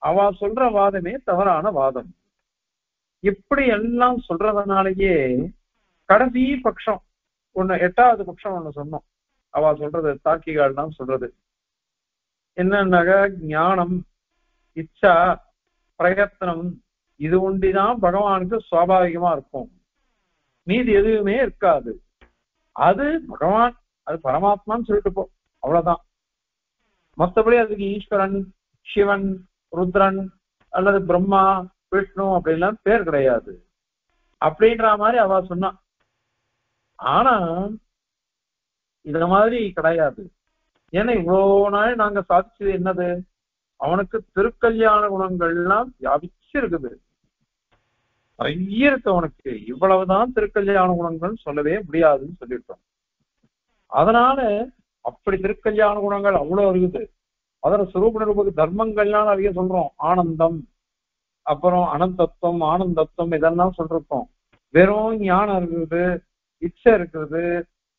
அவ சொல்ற வாதமே தவறான வாதம். இப்படி எல்லாம் சொல்றதுனாலயே கடைசி பட்சம் ஒண்ணு, எட்டாவது பட்சம் ஒண்ணு சொன்னோம். அவ சொல்றது தார்க்கிகால் தான் சொல்றது என்னன்னாக்க, ஞானம், இச்சா, பிரயத்தனம் இது ஒண்டிதான் பகவானுக்கு சுவாபாவிகமா இருக்கும், மீதி எதுவுமே இருக்காது. அது பகவான், அது பரமாத்மான்னு சொல்லிட்டு போ, அவ்வளவுதான். மற்றபடி அதுக்கு ஈஸ்வரன், சிவன், ருத்ரன் அல்லது பிரம்மா, விஷ்ணு அப்படின்லாம் பேர் கிடையாது அப்படின்ற மாதிரி அவ சொன்னா. ஆனா இத மாதிரி கிடையாது. ஏன்னா இவ்வளவு நாள் நாங்க சாதிச்சது என்னது, அவனுக்கு திருக்கல்யாண குணங்கள்லாம் வியாபிச்சு இருக்குது, நிறைய இருக்கு அவனுக்கு. இவ்வளவுதான் திருக்கல்யாண குணங்கள் சொல்லவே முடியாதுன்னு சொல்லிட்டோம். அதனால அப்படி திருக்கல்யாண குணங்கள் அவ்வளவு இருக்குது. அதோட சுரூப நிரூபக தர்மங்கள்லாம் நிறைய சொல்றோம். ஆனந்தம், அப்புறம் அனந்தத்துவம், ஆனந்தத்துவம் இதெல்லாம் சொல்றோம். வெறும் ஞானம் இருக்குது, இச்சை இருக்குது,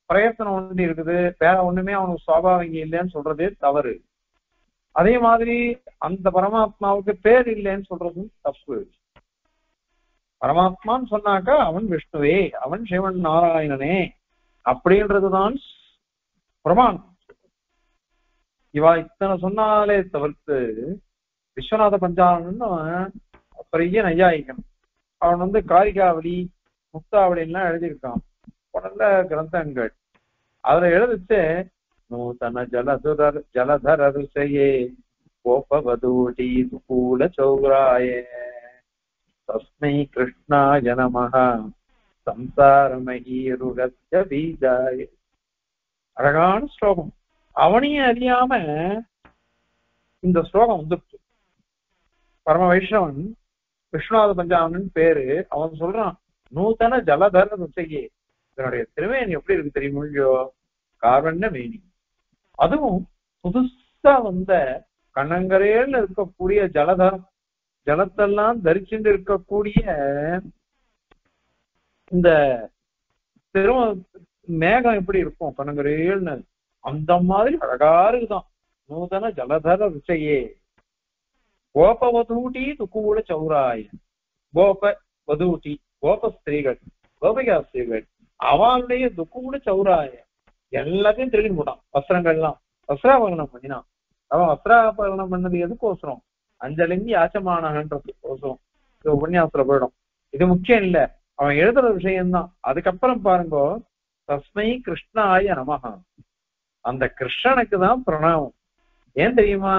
பிரயத்தனம் ஒன்று இருக்குது, வேற ஒண்ணுமே அவனுக்கு சுவாபாவிங்க இல்லைன்னு சொல்றதே தவறு. அதே மாதிரி அந்த பரமாத்மாவுக்கு பேர் இல்லைன்னு சொல்றதும் தப்பு. பரமாத்மான்னு சொன்னாக்கா அவன் விஷ்ணுவே, அவன் சிவன் நாராயணனே அப்படின்றதுதான் பிரமாணம். இவா இத்தனை சொன்னாலே தவிர்த்து விஸ்வநாத பஞ்சானன்னு பெரிய நையாயிக்கன். அவன் காரிகாவளி, முக்தாவளி எல்லாம் எழுதியிருக்கான், நல்ல கிரந்தங்கள். அதுல எழுதிச்சு, நூதன ஜலதர ருஷயே கோபவதூடி சுகூல சௌராயே தஸ்மை கிருஷ்ணாய நமஹ சம்சாரமஹீருரஸ்ய பீஜாய. அழகான ஸ்லோகம். அவனையும் அறியாம இந்த ஸ்லோகம் வந்துருச்சு. பரம வைஷ்ணவன் விஸ்வநாத பஞ்சானன் பேரு. அவன் சொல்றான், நூதன ஜலதர ருஷயே, இதனுடைய திருமேனி எப்படி இருக்கு தெரியுமோ, கார்வண்ண மேனி. அதுவும் புதுசா வந்த கண்ணங்கரையில இருக்கக்கூடிய ஜலதரம், ஜலத்தெல்லாம் தரிச்சுட்டு இருக்கக்கூடிய இந்த திரும மேகம் எப்படி இருக்கும் கண்ணங்கரையில்னு, அந்த மாதிரி அழகா இருக்குதான். நூதன ஜலதர ருஷையே கோபவதூட்டி துக்கூட சௌராய. கோப வதூட்டி, கோப ஸ்திரீகள், கோபிகா ஸ்திரீகள், அவளுடைய துக்கூட சௌராய எல்லாத்தையும் திருடின்னு போட்டான், வஸ்திரங்கள்லாம். வஸ்திராபகரணம் பண்ணினான். அவன் வஸ்திராபகரணம் பண்ணது எதுக்கோசரம்? அஞ்சலிங்கி யாச்சமானன்றதுக்கோசரம். இது உபன்யாசத்துல போயிடும். இது முக்கியம் இல்ல, அவன் எழுதுற விஷயம்தான். அதுக்கப்புறம் பாருங்க, தஸ்மை கிருஷ்ணாய நமஹா, அந்த கிருஷ்ணனுக்கு தான் பிரணாமம். ஏன் தெரியுமா?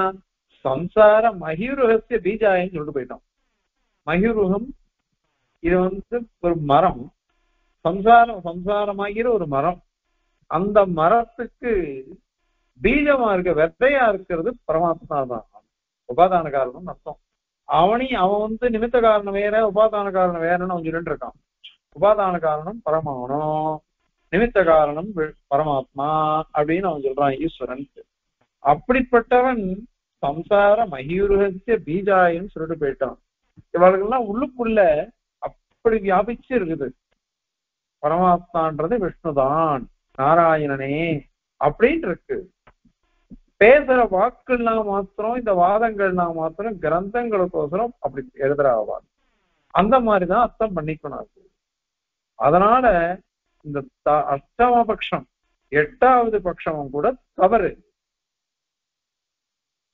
சம்சார மகிருகசிய பீஜாயின்னு சொல்லிட்டு போயிட்டோம். மகிருகம் இது ஒரு மரம், சம்சாரமாகிற ஒரு மரம். அந்த மரத்துக்கு பீஜமா இருக்க, வெத்தையா இருக்கிறது பரமாத்மா தான், உபாதான காரணம் அர்த்தம். அவன் நிமித்த காரணம் வேற, உபாதான காரணம் வேறன்னு அவன் சொல்லிட்டு இருக்கான். உபாதான காரணம் பரமாவனம், நிமித்த காரணம் பரமாத்மா அப்படின்னு அவன் சொல்றான், ஈஸ்வரன். அப்படிப்பட்டவன் சம்சார மகிருகசிய பீஜாயின்னு சொல்லிட்டு போயிட்டான். இவர்களுக்கெல்லாம் உள்ளுக்குள்ள அப்படி வியாபிச்சு இருக்குது. பரமாத்மான்றது விஷ்ணுதான், நாராயணனே அப்படின்னு இருக்கு. பேசுற வாக்குலாம் மாத்திரம், இந்த வாதங்கள்லாம் மாத்திரம் கிரந்தங்களுக்கோசரம் அப்படி எழுதுறாவா, அந்த மாதிரிதான் அர்த்தம் பண்ணிக்கணும். அதனால இந்த அஷ்டம பட்சம், 8வது பட்சமும் கூட தவறு.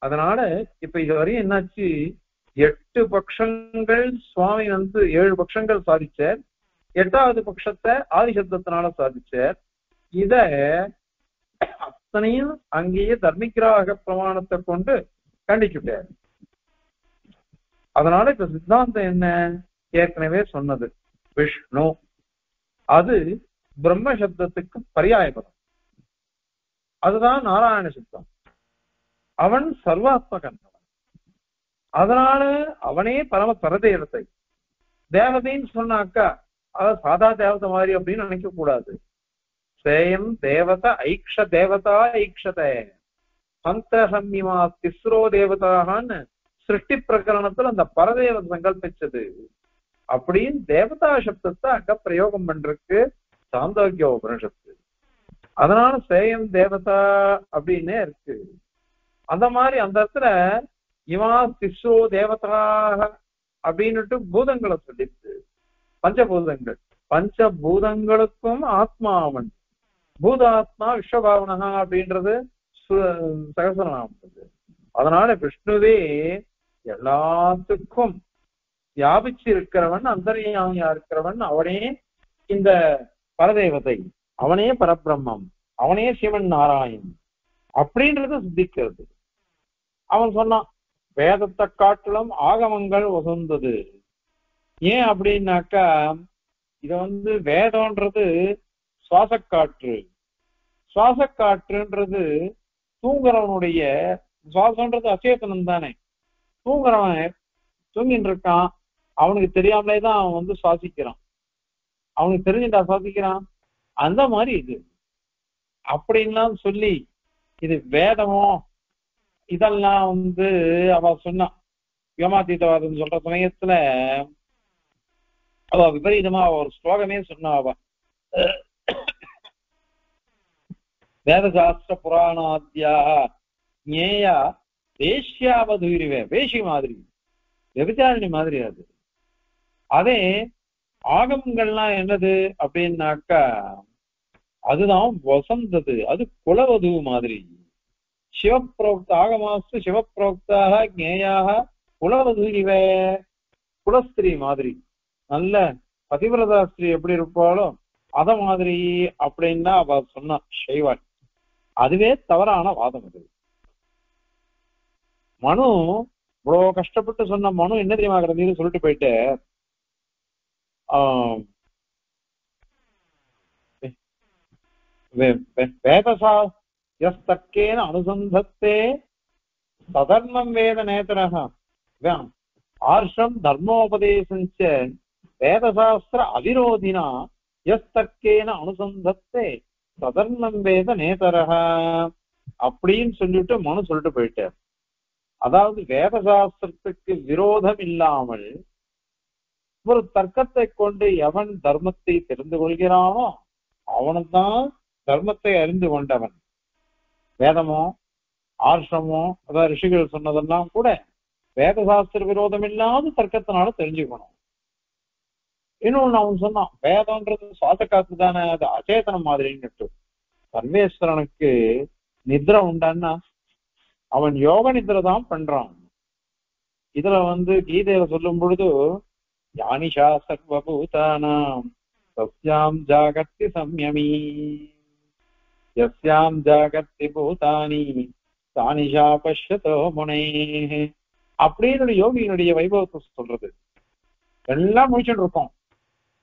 அதனால இப்ப இதுவரையும் என்னாச்சு, 8 பட்சங்கள் சுவாமி 7 பட்சங்கள் சாதிச்சார். 8வது பட்சத்தை ஆதிசப்தத்தினால சாதிச்சார். இத அத்தனையும் அங்கேயே தர்மிகிராக பிரமாணத்தை கொண்டு கண்டிச்சுட்டார். அதனால இப்ப சித்தாந்தம் என்ன? ஏற்கனவே சொன்னது விஷ்ணு, அது பிரம்ம சப்தத்துக்கு பரியாயபதம். அதுதான் நாராயண சப்தம். அவன் சர்வாத்மகன். அதனால அவனே பரம பரதேவத்தை. தேவதைன்னு சொன்னாக்கா அத சாதா தேவதை மாதிரி அப்படின்னு நினைக்க கூடாது. சேயம் தேவதா ஐக்ஷ தேவதா ஐக்ஷத சந்தஹன்னிமா திஸ்ரோ தேவதான்னு சிருஷ்டி பிரகரணத்துல அந்த பரதேவதை சங்கல்பிச்சது. அப்படின்னு தேவதா சப்தத்தை அங்க பிரயோகம் பண்றதுக்கு சாந்தோக்கிய உபனிஷத்து. அதனால சேயம் தேவதா அப்படின்னே இருக்கு. அந்த மாதிரி அந்த இடத்துல இவா திஸ்ரோ தேவதாக அப்படின்னுட்டு பூதங்களை சொல்லிட்டு, பஞ்சபூதங்கள், பஞ்சபூதங்களுக்கும் ஆத்மாவன், பூதாத்மா விஸ்வபாவனா அப்படின்றது சகசரநாமம். அதனால விஷ்ணுவே எல்லாத்துக்கும் வியாபிச்சு இருக்கிறவன், அந்தர்யாமியா இருக்கிறவன், அவனே இந்த பரதேவதை, அவனே பரபிரம்மம், அவனே சிவன் நாராயணன் அப்படின்றது சித்திக்கிறது. அவன் சொன்னான் வேதத்தை காட்டிலும் ஆகமங்கள் உசந்தது. ஏன் அப்படின்னாக்கா, இத வேதம்ன்றது சுவாசக்காற்று, சுவாசக்காற்றுன்றது தூங்குறவனுடைய, சுவாசம்ன்றது அச்சேதனம் தானே. தூங்குறவன் தூங்கிட்டு இருக்கான், அவனுக்கு தெரியாமலே தான் அவன் சுவாசிக்கிறான். அவனுக்கு தெரிஞ்சுட்டா சுவாசிக்கிறான். அந்த மாதிரி இது அப்படின்லாம் சொல்லி இது வேதமோ இதெல்லாம் அவ சொன்னான். வியோமாதீதவாதம் சொல்ற சமயத்துல அவ விபரீதமா ஒரு ஸ்லோகமே சொன்னா. அவ வேதசாஸ்திர புராணாத்யா ஞேயா வேஷ்யாவதூரிவே, வேஷி மாதிரி, விபச்சாரணி மாதிரி. அதே ஆகமங்கள்லாம் என்னது அப்படின்னாக்கா அதுதான் வசந்தது, அது குலவது மாதிரி. சிவப்ரோக்த ஆகமாஸ்து சிவப்ரோக்தாக ஞேயாக குலவதூரிவே, குலஸ்திரீ மாதிரி, நல்ல பதிவிரதா ஸ்திரீ எப்படி இருப்பாளோ அத மாதிரி அப்படின்னா அவ சொன்னா சைவாள். அதுவே தவறான வாதம். அது மனு இவ்வளவு கஷ்டப்பட்டு சொன்ன மனு என்ன தெரியுமா கிடந்தது சொல்லிட்டு போயிட்டு, வேதசா யஸ்தர்க்கேன அனுசந்தத்தே சதர்மம் வேத நேதரஹ ஆர்ஷம் தர்மோபதேசஞ்ச வேதசாஸ்திர அவிரோதினா யஸ்தர்க்கேன அனுசந்தத்தே சதர்மம் வேத நேதரஹ அப்படின்னு சொல்லிட்டு மனு சொல்லிட்டு போயிட்டார். அதாவது வேதசாஸ்திரத்துக்கு விரோதம் இல்லாமல் ஒரு தர்க்கத்தை கொண்டு எவன் தர்மத்தை தெரிந்து கொள்கிறானோ அவனுதான் தர்மத்தை அறிந்து கொண்டவன். வேதமோ ஆர்ஷமோ அதாவது ரிஷிகள் சொன்னதெல்லாம் கூட வேதசாஸ்திர விரோதம் இல்லாத தர்க்கத்தினால தெரிஞ்சுக்கணும். இன்னொன்னு அவன் சொன்னான், வேதம்ன்றது சுவாச காத்து தானே, அது அச்சேதனம் மாதிரின்னு. சர்வேஸ்வரனுக்கு நித்ரை உண்டான்னா அவன் யோக நித்ரை தான் பண்றான். இதுல கீதையில சொல்லும் பொழுது யானிஷா சர்வபூதானாம் சஸ்யாம் ஜாகத்தி சம்யமி யஸ்யாம் ஜாகத்தி பூதானி தானிஷா பஷ்யதோ முனே அப்படின்னு யோகியினுடைய வைபவத்தை சொல்றது. எல்லாம் முடிச்சுட்டு இருப்பான்.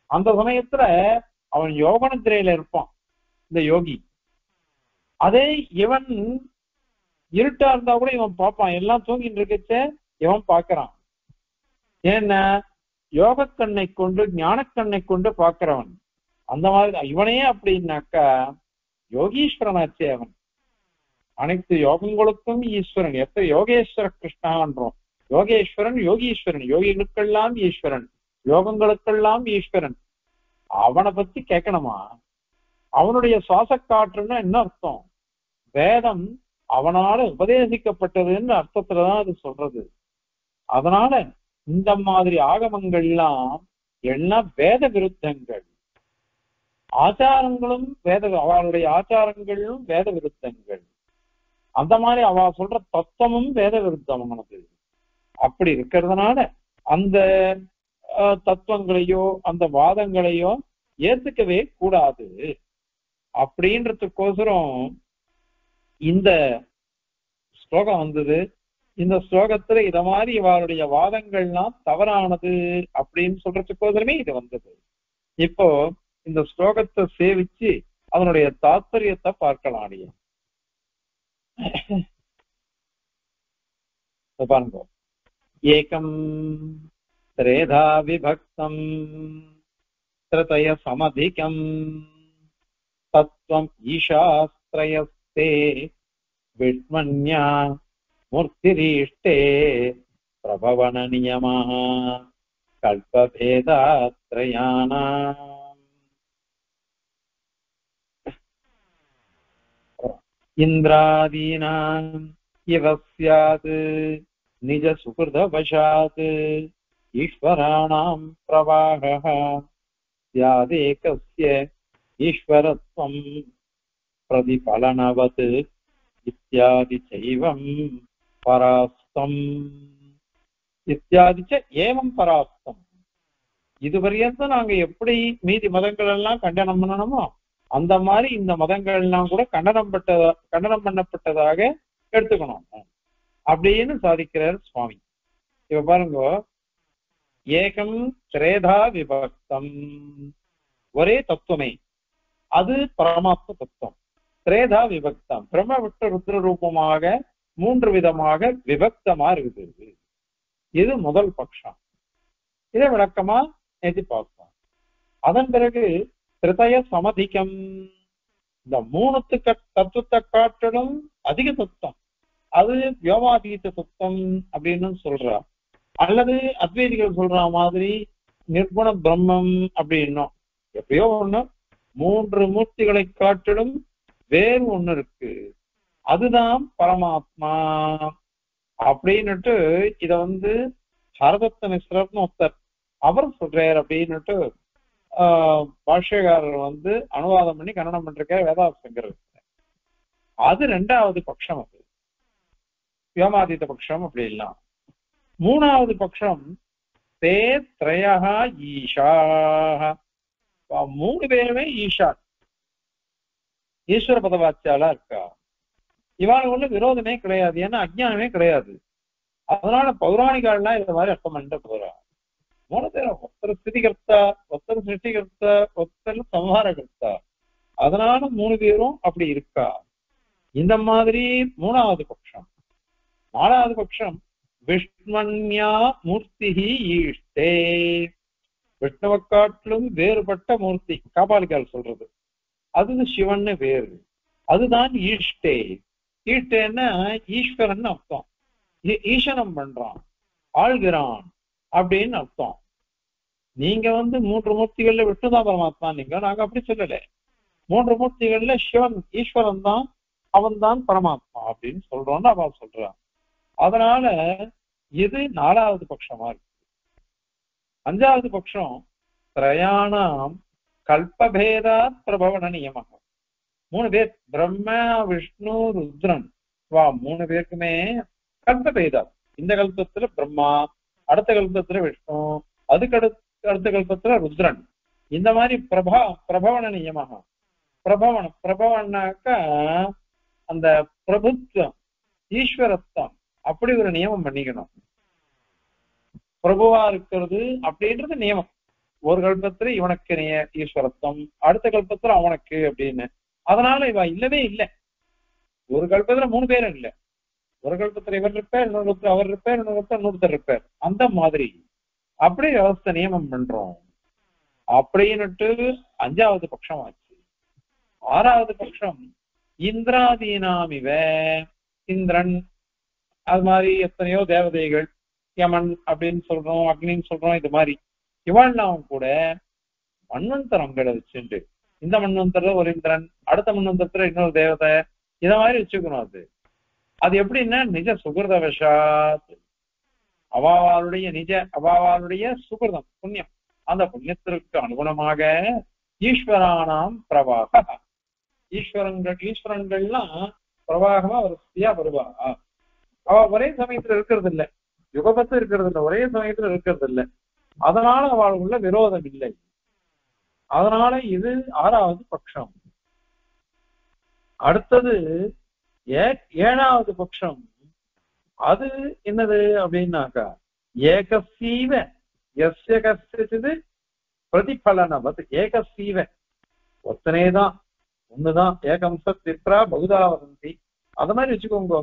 அந்த சமயத்துல அவன் யோக நித்ரையில இருப்பான் இந்த யோகி. அதே இவன் இருட்டா இருந்தா கூட இவன் பார்ப்பான். எல்லாம் தூங்கிட்டு இருக்கச்ச இவன் பார்க்கறான். ஏன்னா யோக கண்ணை கொண்டு ஞான கண்ணை கொண்டு பார்க்கிறவன். அந்த மாதிரி இவனே அப்படின்னாக்கா யோகீஸ்வரனாச்சே அவன். அனைத்து யோகங்களுக்கும் ஈஸ்வரன். எத்த யோகேஸ்வர கிருஷ்ணான்றோம். யோகேஸ்வரன் யோகீஸ்வரன், யோகிகளுக்கெல்லாம் ஈஸ்வரன், யோகங்களுக்கெல்லாம் ஈஸ்வரன். அவனை பத்தி கேட்கணுமா? அவனுடைய சுவாச காற்றுன்னா என்ன அர்த்தம்? வேதம் அவனால உபதேசிக்கப்பட்டதுன்னு அர்த்தத்துலதான் அது சொல்றது. அதனால இந்த மாதிரி ஆகமங்கள்லாம் எல்லாம் வேத விருத்தங்கள். ஆச்சாரங்களும் அவளுடைய ஆச்சாரங்களும் வேத விருத்தங்கள். அந்த மாதிரி அவ சொல்ற தத்துவமும் வேத விருத்தமானது. அப்படி இருக்கிறதுனால அந்த தத்துவங்களையோ அந்த வாதங்களையோ ஏத்துக்கவே கூடாது. அப்படின்றதுக்கோசரம் இந்த ஸ்லோகம் வந்தது. இந்த ஸ்லோகத்துல இத மாதிரி இவருடைய வாதங்கள்லாம் தவறானது அப்படின்னு சொல்றதுக்கோசரமே இது வந்தது. இப்போ இந்த ஸ்லோகத்தை சேவிச்சு அதனுடைய தாத்பரியத்தை பார்க்கலாம். பாருங்க, ஏகம் திரேதா விபக்தம் த்ரதய சமதிகம் தத்வம் ஈஷாஸ்த்ரயஸ்தே விஷ்மன்யா மூர்த்திரீஷ்டே பிரபவன நியமः கல்பபேதாத்ரயாணாம். இந்திராதீனாம் இவ ஸ்யாத் நிஜ சுகிருதவசாத் ஈஸ்வராணாம் பிரவாஹः ஸ்யாதேகஸ்ய ஈஸ்வரத்வம் பிரதிபலனவத் இத்யாதி சைவம் பராஸ்தம் இத்யாதி ச ஏவம் பராஸ்தம். இதுவரையும் நாங்க எப்படி மீதி மதங்கள் எல்லாம் கண்டனம் பண்ணணுமோ அந்த மாதிரி இந்த மதங்கள் எல்லாம் கூட கண்டனம் பண்ணப்பட்டதாக எடுத்துக்கணும் அப்படின்னு சாதிக்கிறார் சுவாமி. இப்ப பாருங்க, ஏகம் திரேதா விபக்தம், ஒரே தத்துவமே அது பரமாத்ம தத்துவம். திரேதா விபக்தம், பிரம்ம விட்டு ருத்ர ரூபமாக 3 விதமாக விபக்தமா இருக்குது. இது முதல் பட்சம். இதை விளக்கமா நேற்று பார்த்தோம். அதன் பிறகு திரிதய சமதிகம், இந்த 3 தத்துவத்தை காட்டிலும் அதிக தத்துவம் அது வியோமாதீத தத்துவம் அப்படின்னு சொல்றா. அல்லது அத்வைதிகள் சொல்ற மாதிரி நிர்குண பிரம்மம் அப்படின்னும் எப்படியோ ஒண்ணு 3 மூர்த்திகளை காட்டிலும் வேறு ஒண்ணு இருக்கு, அதுதான் பரமாத்மா அப்படின்னுட்டு இத ஹரதத்த மிஸ்ரர்னு ஒருத்தர் அவர் சொல்றார் அப்படின்னுட்டு பாஷ்யக்காரர் அனுவாதம் பண்ணி கன்னடம் பண்ற வேதாசங்கர். அது 2வது பட்சம். அது வியோமாதீத பட்சம். அப்படி இல்லை. 3வது பட்சம் தே த்ரயா ஈஷா, 3 பேருமே ஈஷா ஈஸ்வர பதவாச்சியாலா இருக்கா. இவாளுக்கு ஒண்ணு விரோதமே கிடையாது, ஏன்னா அஜ்ஞானமே கிடையாது. அதனால பௌராணிகாலாம் இந்த மாதிரி அர்த்தம் பண்ணிட்டு போறா. 3 பேரும் ஒருத்தர் ஸ்திதிகர்த்தா, ஒருத்தர் சிருஷ்டிகர்த்தா, ஒருத்தர் சம்ஹாரகர்த்தா. அதனால 3 பேரும் அப்படி இருக்கா. இந்த மாதிரி 3வது பட்சம். 4வது பட்சம் விஷ்மன்யா மூர்த்திஹி ஈஷ்டே, விஷ்ணுவை காட்டிலும் வேறுபட்ட மூர்த்தி காபாலிகால் சொல்றது, அது சிவன்னு வேறு, அதுதான் ஈஷ்டே. ஈஷ்டேன்னா ஈஸ்வரன் அர்த்தம். ஈசனம் பண்றான், ஆள்கிறான் அப்படின்னு அர்த்தம். நீங்க 3 மூர்த்திகள்ல விஷ்ணுதான் பரமாத்மா, நீங்க நாங்க அப்படி சொல்லல. 3 மூர்த்திகள்ல சிவன் ஈஸ்வரன் தான், அவன் தான் பரமாத்மா அப்படின்னு சொல்றோம்னு அவ சொல்றான். அதனால இது 4வது பட்சமா இருக்கு. 5வது பட்சம் திரயாணாம் கல்பபேதா பிரபவன நியமம். மூணு பேர் பிரம்மா விஷ்ணு ருத்ரன் வா மூணு பேருக்குமே கல்ப பேதம். இந்த கல்பத்துல பிரம்மா, அடுத்த கல்பத்துல விஷ்ணு, அதுக்கு அடுத்த கல்பத்துல ருத்ரன். இந்த மாதிரி பிரபவன நியமம். பிரபவனாக்கா அந்த பிரபுத்துவம் ஈஸ்வரத்துவம் அப்படி ஒரு நியமம் பண்ணிக்கணும். பிரபுவா இருக்கிறது அப்படின்றது நியமம். ஒரு கல்பத்துல இவனுக்கு ஈஸ்வரத்துவம், அடுத்த கல்பத்துல அவனுக்கு அப்படின்னு. அதனால இவ இல்லவே இல்லை. ஒரு கல்பத்துல மூணு பேரும் இல்லை. ஒரு கல்பத்துல இவர் இருப்பார், இன்னொரு கல்பத்துல அவர் இருப்பார், இன்னொரு கல்பத்துல இன்னொருத்தர் இருப்பார். அந்த மாதிரி அப்படி விவஸ்தை நியமம் பண்றோம் அப்படின்னுட்டு அஞ்சாவது பட்சம் ஆச்சு. ஆறாவது பட்சம் இந்திராதீனாமிவ, இந்திரன் அது மாதிரி எத்தனையோ தேவதைகள், யமன் அப்படின்னு சொல்றோம், அக்னின்னு சொல்றோம், இது மாதிரி இவாள்லாம் கூட மன்வந்தரங்களை வச்சுண்டு, இந்த மன்வந்தர ஒரு இந்திரன், அடுத்த மன்வந்தரத்துல இன்னொரு தேவதை, இத மாதிரி வச்சுக்கணும். அது எப்படின்னா நிஜ சுகிருதவசாத், அவாவாளுடைய சுகிருதம் புண்ணியம், அந்த புண்ணியத்திற்கு அனுகுணமாக ஈஸ்வரானாம் பிரவாக, ஈஸ்வரங்கள்லாம் பிரவாகமா வரிசையா வருவா. அவ ஒரே சமயத்துல இருக்கிறது இல்லை, யுகபத்து இருக்கிறது இல்லை, ஒரே சமயத்துல இருக்கிறது இல்லை. அதனால அவளுக்குள்ள விரோதம் இல்லை. அதனால இது ஆறாவது பட்சம். அடுத்தது ஏழாவது பட்சம். அது என்னது அப்படின்னாக்கா ஏகசீவ எஸ்ய கசிது பிரதிபலனவது. ஏகசீவ ஒத்தனேதான், ஒண்ணுதான். ஏகம் சத் விப்ரா பகுதா வதந்தி. அத மாதிரி வச்சுக்கோங்க.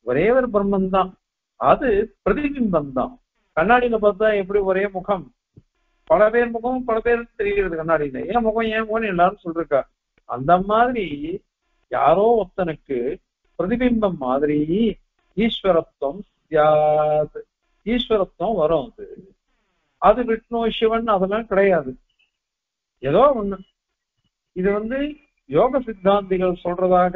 ஒரே ஒரு பிரம்மன் தான், அது பிரதிபிம்பம் தான். கண்ணாடியில பார்த்தா எப்படி ஒரே முகம், பல பேர் முகம் பல பேர் தெரிகிறது கண்ணாடியில. ஏன் முகம் ஏன் முகம் எல்லாரும் சொல்றா. அந்த மாதிரி யாரோ ஒருத்தனுக்கு பிரதிபிம்பம் மாதிரி ஈஸ்வரத்துவம் ஈஸ்வரத்துவம் வரும். அது விஷ்ணு சிவன் அதெல்லாம் கிடையாது, ஏதோ ஒண்ணு. இது யோக சித்தாந்திகள் சொல்றதாக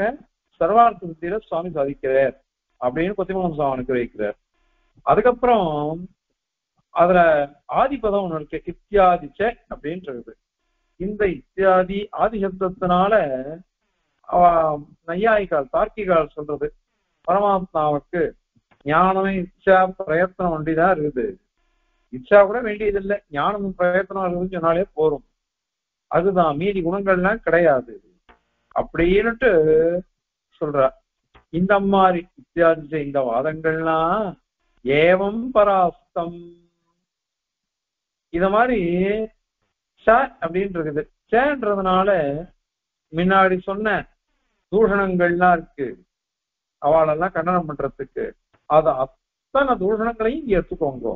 சர்வார்த்த சித்தியில சுவாமி சாதிக்கிறார் அப்படின்னு கொத்திமங்கலம் சுவாமிக்கு வைக்கிறார். அதுக்கப்புறம் அதுல ஆதிபதம் ஒண்ணு இருக்கு, இத்தியாதிச்ச அப்படின்றது. இந்த இத்தியாதி ஆதி சப்தத்தினால நையாயிகால் தார்க்கிகால் சொல்றது பரமாத்மாவுக்கு ஞானம் இச்சா பிரயத்தனம் ஒண்டிதான் இருக்குது. இச்சா கூட வேண்டியதில்லை, ஞானம் பிரயத்தனம் இருக்குதுன்னு சொன்னாலே போரும். அதுதான், மீதி குணங்கள்லாம் கிடையாது அப்படின்னுட்டு சொல்ற. இந்த மாதிரி இத்தியாதி இந்த வாதங்கள்லாம் ஏவம் பராஸ்தம். இத மாதிரி ச அப்படின்னு இருக்குது. சேன்றதுனால முன்னாடி சொன்ன தூஷணங்கள்லாம் இருக்கு, அவளெல்லாம் கண்டனம் பண்றதுக்கு. அது அத்தனை தூஷணங்களையும் இங்க எடுத்துக்கோங்க.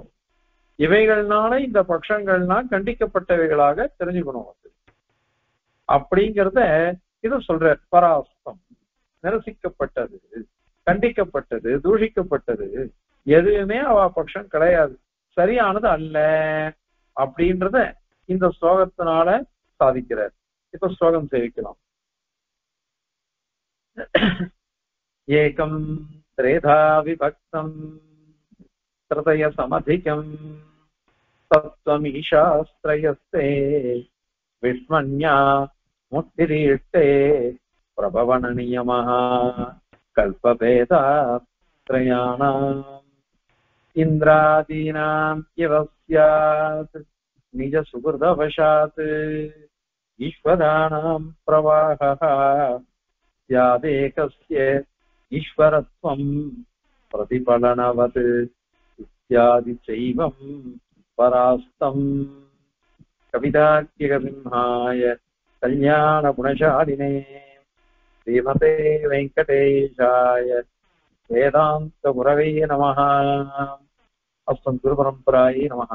இவைகள்னால இந்த பட்சங்கள்லாம் கண்டிக்கப்பட்டவைகளாக தெரிஞ்சுக்கணும். அப்படிங்கிறத இது சொல்ற. பராஸ்தம் நிரசிக்கப்பட்டது, கண்டிக்கப்பட்டது, தூஷிக்கப்பட்டது எதுவுமே அவ பட்சம் கிடையாது, சரியானது அல்ல அப்படின்றத இந்த ஸ்லோகத்தினால சாதிக்கிறார். இப்ப ஸ்லோகம் சேவிக்கலாம். ஏகம் திரேதா விபக்தம் த்ரதய சமதிகம் தத்வமீஷாஸ்த்ரயஸ்தே விஷ்மன்யா முத்திரீஷ்டே பிரபவன நியமஹ கல்பபேதாத்ரயாணாம் இந்திராதீனாம் இவ ஸ்யாத் நிஜ சுகிருதவசாத் ஈஸ்வராணாம் பிரவாஹः ஸ்யாதேகஸ்ய ஈஸ்வரத்வம் பிரதிபலனவத் இத்யாதி சைவம் பராஸ்தம். கவிதார்க்கிகசிம்ஹாய கல்யாண குணசாலினே ஸ்ரீமதே வெங்கடேஷாய வேதாந்த குரவே நமः. அஸ்மத் குரு பரம்பராயே நமः.